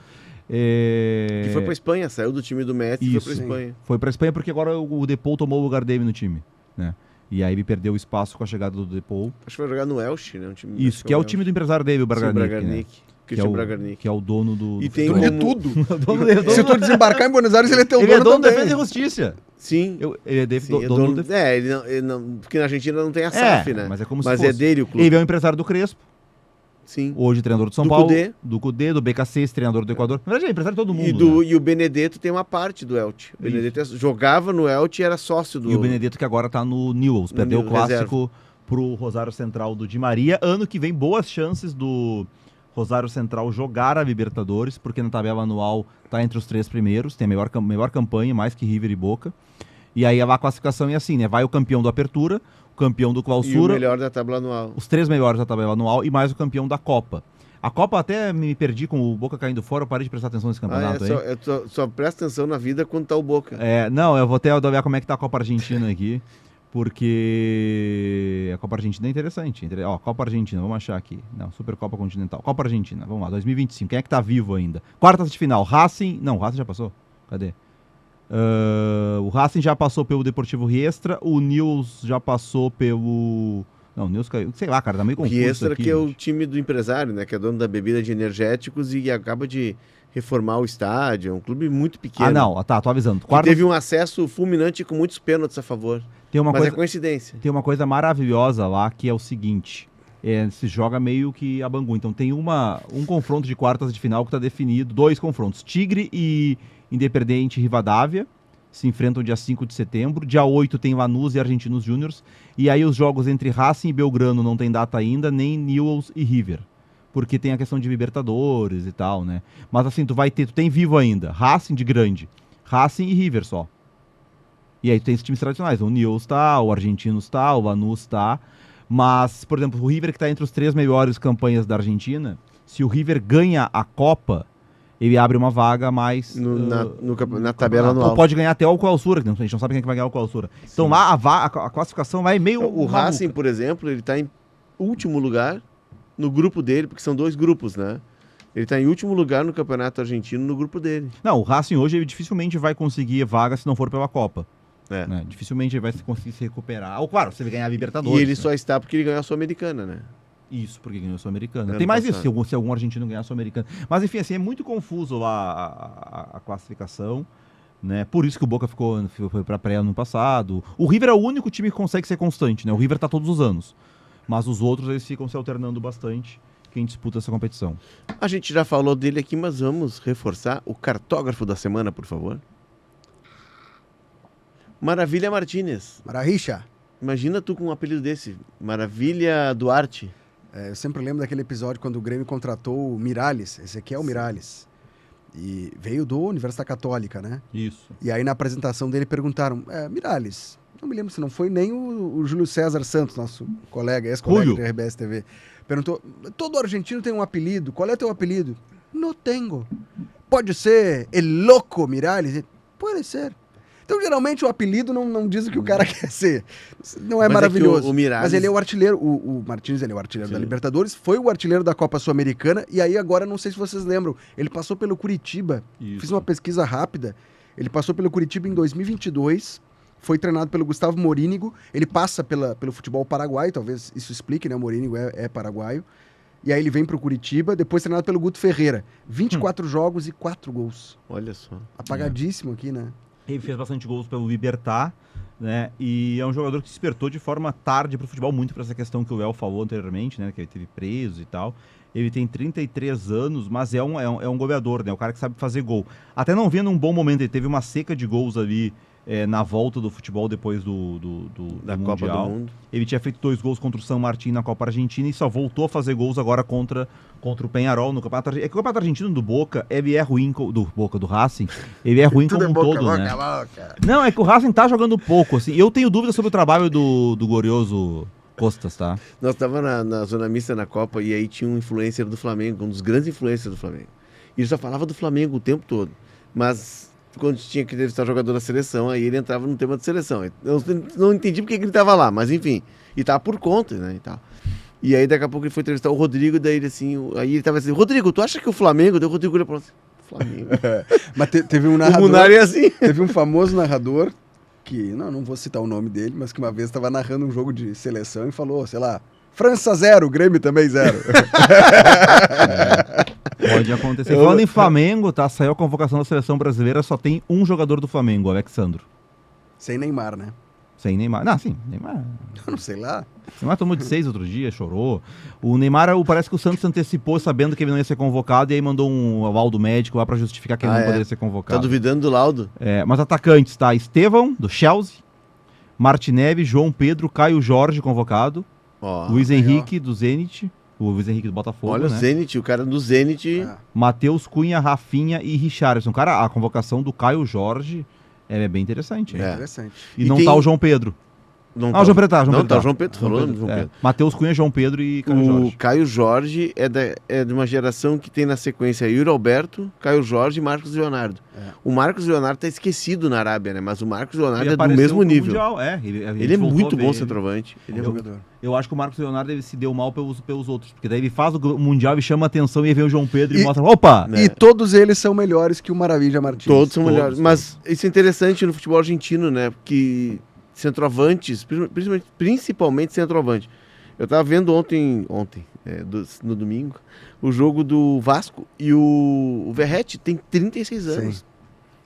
S1: Que foi pra Espanha, saiu do time do Messi e foi pra
S3: Isso,
S1: Espanha.
S2: foi pra Espanha porque agora o Depou tomou o lugar dele no time, né? E aí ele perdeu o espaço com a chegada do Depou.
S1: Acho que vai jogar no Elche, né? Um time,
S2: Isso, que é o time do empresário dele, o Bragarnik, né?
S1: Bragarnik.
S2: Que é,
S1: Christian
S2: o,
S1: Bragarnik.
S2: que é o dono do...
S1: E
S2: do
S1: tem
S3: Dono
S2: futebol.
S3: de tudo.
S2: Dono de-
S3: Se tu desembarcar em Buenos Aires, ele é teu
S2: Ele é
S3: dono
S2: dono da
S3: também.
S2: Defesa e Justiça.
S1: Sim.
S2: Ele é
S1: Sim, é
S2: dono
S1: dono,
S2: do...
S1: ele não, porque na Argentina não tem a SAF, né?
S2: mas é como se
S1: Mas
S2: fosse.
S1: é dele o clube.
S2: Ele é o empresário do Crespo,
S1: Sim.
S2: hoje treinador do São
S1: Do
S2: Paulo.
S1: Cudê.
S2: Do Cudê, do BKC, treinador do Equador. Na verdade, é empresário de todo mundo, né?
S1: E o Benedetto tem uma parte do Elche. O Benedetto jogava no Elche e era sócio do...
S2: E o Benedetto que agora tá no Newell's. Perdeu o
S1: Newell's,
S2: clássico pro Rosário Central do Di Maria. Ano que vem, boas chances do Rosário Central jogar a Libertadores, porque na tabela anual tá entre os 3 primeiros, tem a melhor campanha, mais que River e Boca. E aí a classificação é assim, né? Vai o campeão do Apertura, o campeão do
S1: E o
S2: Clausura,
S1: melhor da tábua anual.
S2: os 3 melhores da tabela anual e mais o campeão da Copa. A Copa até me perdi com o Boca caindo fora, eu parei de prestar atenção nesse campeonato aí.
S1: Só presta atenção na vida quando tá o Boca.
S2: Não, eu vou até olhar como é que tá a Copa Argentina aqui, porque a Copa Argentina é interessante. Ó, Copa Argentina, vamos achar aqui. Não, Supercopa Continental. Copa Argentina, vamos lá, 2025. Quem é que tá vivo ainda? Quartas de final, Racing... Não, o Racing já passou. Cadê? O Racing já passou pelo Deportivo Riestra, o Newell's já passou pelo... Não, o Newell's caiu, sei lá, cara, tá meio
S1: O
S2: confuso
S1: Riestra,
S2: aqui,
S1: que é o
S2: gente.
S1: time do empresário, né? Que é dono da bebida de energéticos e acaba de reformar o estádio. É um clube muito pequeno.
S2: Ah, não, tá, tô avisando.
S1: Que teve um acesso fulminante com muitos pênaltis a favor.
S2: Tem uma
S1: Mas
S2: coisa...
S1: é coincidência.
S2: Tem uma coisa maravilhosa lá, que é o seguinte, se joga meio que a Bangu. Então tem um confronto de quartas de final que está definido, 2 confrontos. Tigre e Independiente Rivadavia se enfrentam dia 5 de setembro. Dia 8 tem Lanús e Argentinos Júniors. E aí os jogos entre Racing e Belgrano não tem data ainda, nem Newell's e River. Porque tem a questão de Libertadores e tal, né? Mas assim, tu tem vivo ainda, Racing de grande, Racing e River só. E aí tem esses times tradicionais, o Newell's tá, o Argentinos tá, o Lanús tá. Mas, por exemplo, o River que tá entre os 3 melhores campanhas da Argentina, se o River ganha a Copa, ele abre uma vaga a mais
S1: Na tabela anual.
S2: Ou pode ganhar até o Clausura, que a gente não sabe quem é que vai ganhar o Clausura. Então lá a classificação vai meio
S1: O Racing, por exemplo, ele tá em último lugar no grupo dele, porque são 2 grupos, né? Ele tá em último lugar no Campeonato Argentino no grupo dele.
S2: Não, o Racing hoje ele dificilmente vai conseguir vaga se não for pela Copa.
S1: É.
S2: Né? Dificilmente ele vai conseguir se recuperar. Ou claro, se ele ganhar a Libertadores.
S1: E ele
S2: né?
S1: só está porque ele ganhou a Sul-Americana, né?
S2: Isso, porque ganhou a Sul-Americana.
S1: Ano
S2: Tem mais
S1: passado.
S2: isso, se algum argentino ganhar a Sul-Americana. Mas enfim, assim, é muito confuso lá a classificação. Né? Por isso que o Boca foi pra pré ano passado. O River é o único time que consegue ser constante, né? O River tá todos os anos. Mas os outros, eles ficam se alternando bastante quem disputa essa competição.
S1: A gente já falou dele aqui, mas vamos reforçar o cartógrafo da semana, por favor. Maravilha Martínez.
S3: Maravilha.
S1: Imagina tu com um apelido desse. Maravilha Duarte.
S3: Eu sempre lembro daquele episódio quando o Grêmio contratou o Miralles. Esse aqui é o Miralles. E veio do Universidade Católica, né?
S2: Isso.
S3: E aí na apresentação dele perguntaram, Miralles, não me lembro se não foi nem o Júlio César Santos, nosso colega, ex-colega
S2: Julio.
S3: da RBS TV. Perguntou, todo argentino tem um apelido, qual é teu apelido? Não tenho. Pode ser El Loco Miralles? Pode ser. Então, geralmente, o apelido não diz o que o cara quer ser. Não é
S1: Mas
S3: maravilhoso.
S1: É que o Miralles...
S3: Mas ele é o artilheiro, o Martínez, ele é o artilheiro
S1: Sim.
S3: da Libertadores, foi o artilheiro da Copa Sul-Americana, e aí agora, não sei se vocês lembram, ele passou pelo Curitiba.
S2: Isso.
S3: Fiz uma pesquisa rápida. Ele passou pelo Curitiba em 2022, foi treinado pelo Gustavo Morínigo, ele passa pelo futebol paraguaio, talvez isso explique, né? O Morínigo é paraguaio. E aí ele vem pro Curitiba, depois treinado pelo Guto Ferreira. 24 jogos e 4 gols.
S1: Olha só.
S3: Apagadíssimo aqui, né?
S2: Ele fez bastante gols pelo Libertad, né? E é um jogador que despertou de forma tarde pro futebol, muito por essa questão que o El falou anteriormente, né? Que ele teve preso e tal. Ele tem 33 anos, mas é um goleador, né? O cara que sabe fazer gol. Até não vendo um bom momento, ele teve uma seca de gols ali na volta do futebol depois do
S1: Da
S2: Mundial.
S1: Copa do Mundo.
S2: Ele tinha feito 2 gols contra o San Martín na Copa Argentina e só voltou a fazer gols agora contra o Peñarol no Campeonato Argentino. É que o Campeonato Argentino do Boca, ele é ruim, do Racing, ele é ruim como um todo, né? Não, é que o Racing tá jogando pouco, assim. Eu tenho dúvidas sobre o trabalho do glorioso Costas, tá?
S1: Nós estávamos na zona mista na Copa e aí tinha um influencer do Flamengo, um dos grandes influencers do Flamengo. E ele só falava do Flamengo o tempo todo. Mas quando tinha que entrevistar jogador da seleção, aí ele entrava no tema de seleção. Eu não entendi porque ele estava lá, mas enfim. E tava por conta, né? E tal. E aí daqui a pouco ele foi entrevistar o Rodrigo, daí ele assim, aí ele tava assim, Rodrigo, tu acha que o Flamengo? Daí o Rodrigo olhou pra assim, Flamengo.
S3: Mas teve um narrador.
S1: O Munari é assim.
S3: Teve um famoso narrador que, não vou citar o nome dele, mas que uma vez estava narrando um jogo de seleção e falou, sei lá, França 0, Grêmio também 0.
S2: Pode acontecer. Falando em Flamengo, tá? Saiu a convocação da seleção brasileira, só tem um jogador do Flamengo, o Alexandro.
S3: Sem Neymar, né?
S2: Sem Neymar. Não, sim, Neymar.
S3: Eu não sei lá.
S2: Neymar tomou de 6 outro dia, chorou. O Neymar, parece que o Santos antecipou sabendo que ele não ia ser convocado e aí mandou um laudo médico lá pra justificar que ele não poderia ser
S1: Tá
S2: convocado.
S1: duvidando do laudo?
S2: Mas atacantes, tá? Estevão, do Chelsea, Martinelli, João Pedro, Caio Jorge, convocado,
S1: Ó,
S2: Luiz Henrique, do Zenit, o Luiz Henrique do Botafogo,
S1: olha
S2: né?
S1: o Zenit, o cara do Zenit.
S2: Matheus Cunha, Rafinha e Richarlison. Cara, a convocação do Caio Jorge é bem interessante.
S1: É.
S3: Interessante.
S2: E
S1: E
S2: não
S1: tem-
S2: tá o João Pedro.
S1: Não
S2: o João Pedro tá.
S1: Não, tá o João Pedro, falou do João
S2: É.
S1: Pedro.
S2: Matheus Cunha, João Pedro e Caio
S1: O
S2: Jorge.
S1: Caio Jorge é de uma geração que tem na sequência Yuri Alberto, Caio Jorge e Marcos Leonardo. O Marcos Leonardo tá esquecido na Arábia, né? Mas o Marcos Leonardo
S2: Ele
S1: é do
S2: apareceu
S1: mesmo
S2: no
S1: nível.
S2: Mundial,
S1: Ele é muito bom centroavante. Ele é muito...
S3: Jogador.
S2: Eu acho que o Marcos Leonardo ele se deu mal pelos outros. Porque daí ele faz o Mundial e chama a atenção e aí vem o João Pedro e
S3: E-
S2: mostra, opa!
S1: né?
S3: E todos eles são melhores que o Maravilha Martins.
S1: Todos são
S2: Todos,
S1: melhores. Mas isso é interessante no futebol argentino, né? Que centroavantes, principalmente centroavante. Eu tava vendo ontem no domingo, o jogo do Vasco e o Verratti tem 36 anos.
S3: Sim.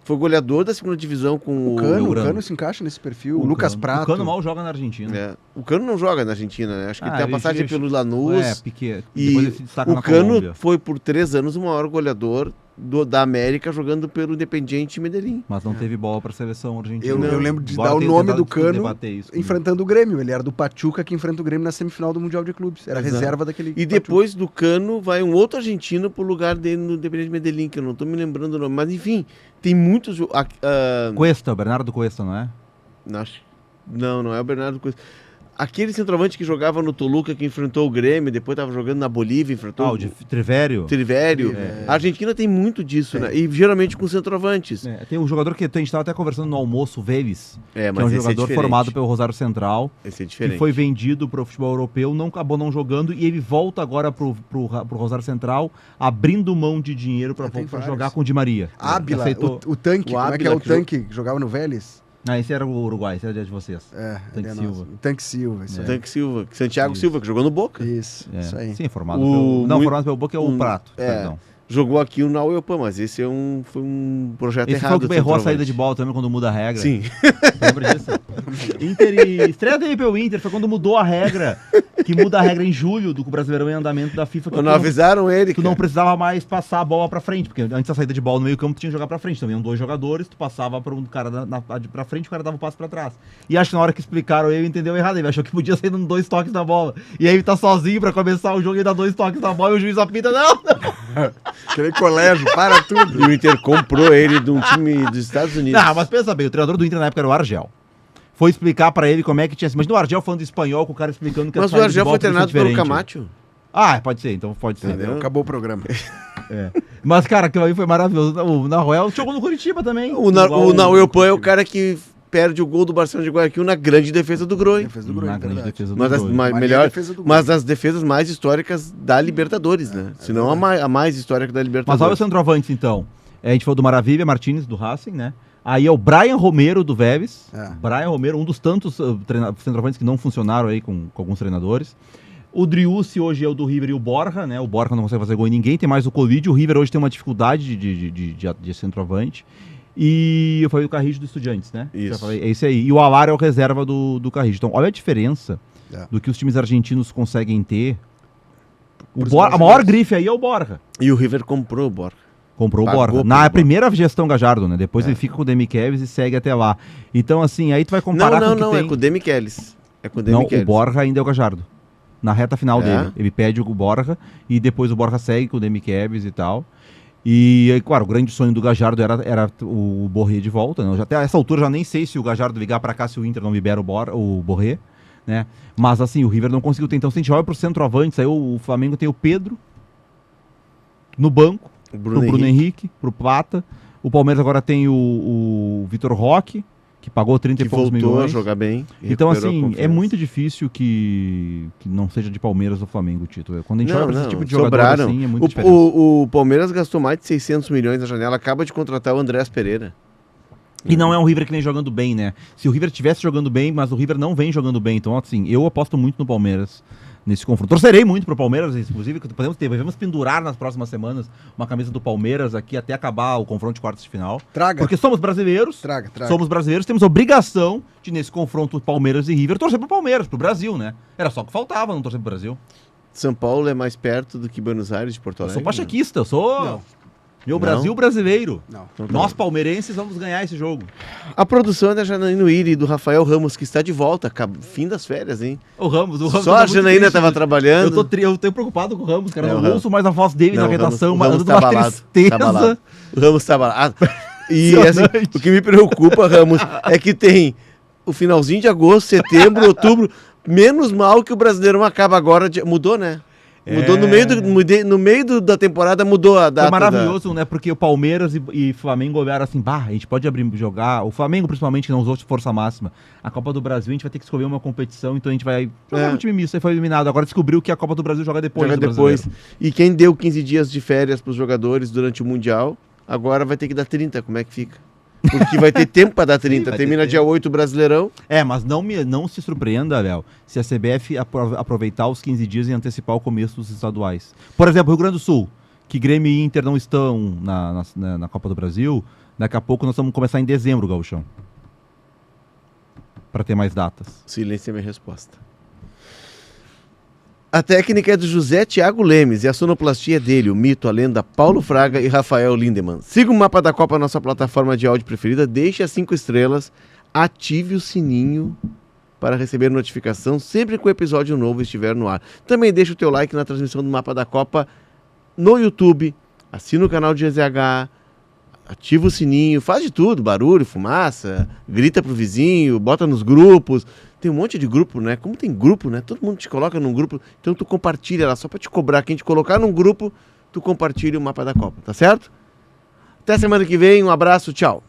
S1: Foi goleador da segunda divisão com
S3: O Cano,
S2: Belgrano.
S3: se encaixa nesse perfil. O Lucas Prato.
S2: O Cano mal joga na Argentina.
S1: É, o Cano não joga na Argentina, né? Acho que ele tem a
S2: ele-
S1: passagem
S2: ele-
S1: pelo Lanús.
S2: Piquet.
S1: E
S2: Depois ele se destaca
S1: o
S2: na
S1: Cano
S2: Colômbia.
S1: foi por 3 anos o maior goleador da América jogando pelo Independiente Medellín.
S2: Mas não teve bola pra seleção argentina.
S3: Eu lembro de
S2: Embora
S3: dar o
S2: tenha
S3: nome
S2: tentado
S3: do Cano
S2: debater isso comigo.
S3: enfrentando o Grêmio. Ele era do Pachuca que enfrenta o Grêmio na semifinal do Mundial de Clubes. Era a
S1: Exato.
S3: reserva daquele
S1: E depois do Cano vai um outro argentino pro lugar dele no Independiente Medellín, que eu não tô me lembrando o nome. Mas enfim, tem muitos...
S2: Cuesta, o Bernardo Cuesta, não é?
S1: Não é o Bernardo Coelho. Aquele centroavante que jogava no Toluca, que enfrentou o Grêmio, depois estava jogando na Bolívia, enfrentou
S2: O de Trivério.
S1: Trivério. A Argentina tem muito disso, né? E geralmente com centroavantes.
S2: Tem um jogador que a gente estava até conversando no almoço, o Vélez, que é um
S1: esse
S2: jogador
S1: diferente.
S2: formado pelo Rosário Central,
S1: Esse é
S2: que
S1: diferente.
S2: foi vendido para o futebol europeu, acabou não jogando e ele volta agora pro Rosário Central, abrindo mão de dinheiro para
S3: tem vários.
S2: jogar com o Di Maria.
S3: Ábila,
S2: Aceitou.
S3: o tanque.
S1: O
S3: Como é que é
S1: Ábila
S3: o
S1: que
S3: tanque que jogava no Vélez?
S2: Esse era o Uruguai, esse era de vocês.
S3: Tanque
S2: Tanque Silva.
S3: O Tanque Silva, isso aí.
S1: Tanque Silva, Santiago
S2: Isso.
S1: Silva, que jogou no Boca.
S3: Isso aí.
S2: Sim, formado
S1: O-
S2: formado pelo Boca é o Prato, perdão.
S1: Jogou aqui o Nauelpan, mas esse foi um projeto
S2: Esse
S1: errado.
S2: foi o que errou a
S1: centroavante.
S2: saída de bola também quando muda a regra.
S1: Sim.
S2: Lembra disso? Estreia dele pelo Inter foi quando mudou a regra, que muda a regra em julho do Brasileirão em andamento da FIFA. Que
S1: Quando avisaram ele,
S2: tu não
S1: cara.
S2: precisava mais passar a bola pra frente, porque antes da saída de bola no meio campo tu tinha que jogar pra frente. Então iam 2 jogadores, tu passava pra um cara pra frente, o cara dava o passo pra trás. E acho que na hora que explicaram ele entendeu errado, ele achou que podia sair dando 2 toques na bola. E aí ele tá sozinho pra começar o jogo e dá 2 toques na bola e o juiz apita, não!
S3: Aquele colégio, para tudo.
S1: E o Inter comprou ele de um time dos Estados Unidos.
S2: Não, mas pensa bem, o treinador do Inter na época era o Argel. Foi explicar pra ele como é que tinha... Imagina o Argel falando espanhol com o cara explicando que
S1: Mas
S2: a
S1: o
S2: saída de
S1: Argel
S2: bola
S1: foi
S2: podia ser
S1: treinado pelo
S2: diferente.
S1: Camacho.
S2: Pode ser, então pode ser.
S1: Entendeu?
S3: Acabou o programa.
S2: Mas, cara, aquilo aí foi maravilhoso. O Nahuel jogou no Curitiba também.
S1: O Nauelpan é o cara que perde o gol do Barcelona de Guayaquil na grande defesa do Groi.
S3: Defesa do
S2: Na
S3: Grêmio,
S2: grande
S3: verdade.
S2: defesa do
S1: Mas das,
S2: Groi.
S1: melhor,
S3: defesa do
S1: mas das defesas mais históricas da Libertadores, né? Se não a mais histórica da
S2: Mas olha
S1: Libertadores.
S2: os centroavantes, então. A gente falou do Maravilha Martínez, do Racing, né? Aí é o Brian Romero, do Vélez. Brian Romero, um dos tantos centroavantes que não funcionaram aí com alguns treinadores. O Driussi hoje é o do River e o Borja, né? O Borja não consegue fazer gol em ninguém, tem mais o Covid. O River hoje tem uma dificuldade de centroavante. E eu falei do Carrillo do Estudiantes, né?
S1: Isso.
S2: Já falei, é esse aí. E o Alar é o reserva do Carrillo. Então, olha a diferença
S3: É.
S2: do que os times argentinos conseguem ter.
S3: Por
S2: A maior grife aí é o Borja.
S1: E o River comprou o Borja.
S2: Comprou o
S1: Pagou
S2: Borja.
S1: pelo
S2: Na
S1: Borja.
S2: primeira gestão Gajardo, né? Depois ele fica com o Demichelis e segue até lá. Então, assim, aí tu vai comparar com o que
S1: Não,
S2: tem...
S1: é com o Demichelis. É com o
S2: Não,
S1: Demichelis.
S2: o Borja ainda é o Gajardo. Na reta final
S1: É?
S2: dele. Ele pede o Borja e depois o Borja segue com o Demichelis e tal. E, claro, o grande sonho do Gajardo era o Borré de volta. Né? Até essa altura já nem sei se o Gajardo ligar pra cá se o Inter não libera o Borré. Né? Mas, assim, o River não conseguiu ter. Então, se a gente olha pro centroavante, aí o Flamengo tem o Pedro no banco.
S1: O
S2: Pro Bruno Henrique, pro Plata. O Palmeiras agora tem o Vitor Roque, que pagou 30
S1: que
S2: e poucos
S1: voltou
S2: milhões.
S1: a jogar bem. e
S2: Então,
S1: recuperou a
S2: assim, é
S1: confiança.
S2: muito difícil que não seja de Palmeiras ou Flamengo o título. Quando a gente olha pra esse tipo de jogador
S1: sobraram.
S2: assim, é muito diferente.
S1: O Palmeiras gastou mais de 600 milhões na janela, acaba de contratar o Andrés Pereira.
S2: E não é um River que vem jogando bem, né? Se o River estivesse jogando bem, mas o River não vem jogando bem. Então, assim, eu aposto muito no Palmeiras nesse confronto. Torcerei muito pro Palmeiras, inclusive, que devemos pendurar nas próximas semanas uma camisa do Palmeiras aqui até acabar o confronto de quartas de final.
S3: Traga.
S2: Porque somos brasileiros.
S3: Traga.
S2: Somos brasileiros, temos obrigação de, nesse confronto Palmeiras e River, torcer pro Palmeiras, pro Brasil, né? Era só o que faltava não torcer pro Brasil.
S1: São Paulo é mais perto do que Buenos Aires de Porto
S2: Eu
S1: Alegre?
S2: sou pachequista, eu sou
S3: Não.
S2: meu
S1: Não?
S2: Brasil brasileiro.
S3: Não.
S1: Então tá
S2: Nós,
S1: bom.
S2: palmeirenses, vamos ganhar esse jogo.
S1: A produção é da Janaína Uiri e do Rafael Ramos, que está de volta, fim das férias, hein?
S2: O Ramos
S1: Só
S2: tá
S1: a
S2: muito
S1: Janaína
S2: triste,
S1: estava
S2: né?
S1: trabalhando.
S2: Eu tô preocupado com o Ramos, cara.
S1: É,
S2: Eu
S1: o
S2: não
S1: Ramos.
S2: ouço mais a voz dele
S1: Não,
S2: na
S1: o Ramos-
S2: redação,
S1: o
S2: mas
S1: Ramos
S2: dando
S1: tá
S2: uma
S1: abalado,
S2: tristeza.
S1: tá abalado. O Ramos está abalado. E assim,
S2: Impressionante.
S1: o que me preocupa, Ramos, é que tem o finalzinho de agosto, setembro, outubro. Menos mal que o Brasileirão acaba agora. Mudou, né? Mudou no meio da temporada, mudou a data.
S2: Foi maravilhoso, né? Porque o Palmeiras e Flamengo olharam assim, a gente pode abrir jogar. O Flamengo, principalmente, que não usou de força máxima. A Copa do Brasil, a gente vai ter que escolher uma competição, então a gente vai jogar um time misto. Aí foi eliminado. Agora descobriu que a Copa do Brasil joga depois.
S1: Joga
S2: do
S1: depois.
S2: Brasileiro.
S1: E quem deu 15 dias de férias para os jogadores durante o Mundial, agora vai ter que dar 30. Como é que fica? Porque vai ter tempo para dar 30.
S2: vai ter
S1: Termina
S2: tempo.
S1: dia 8 o Brasileirão.
S2: Mas não se surpreenda, Léo, se a CBF aproveitar os 15 dias e antecipar o começo dos estaduais. Por exemplo, Rio Grande do Sul, que Grêmio e Inter não estão na Copa do Brasil, daqui a pouco nós vamos começar em dezembro, Gauchão. Para ter mais datas.
S1: Silêncio é minha resposta. A técnica é do José Thiago Lemes e a sonoplastia é dele, o mito, a lenda Paulo Fraga e Rafael Lindemann. Siga o Mapa da Copa na nossa plataforma de áudio preferida, deixe as 5 estrelas, ative o sininho para receber notificação sempre que o episódio novo estiver no ar. Também deixe o teu like na transmissão do Mapa da Copa no YouTube, assina o canal de GZH, ativa o sininho, faz de tudo, barulho, fumaça, grita pro vizinho, bota nos grupos. Tem um monte de grupo, né? Como tem grupo, né? Todo mundo te coloca num grupo, então tu compartilha lá, só pra te cobrar. Quem te colocar num grupo, tu compartilha o Mapa da Copa, tá certo? Até semana que vem, um abraço, tchau.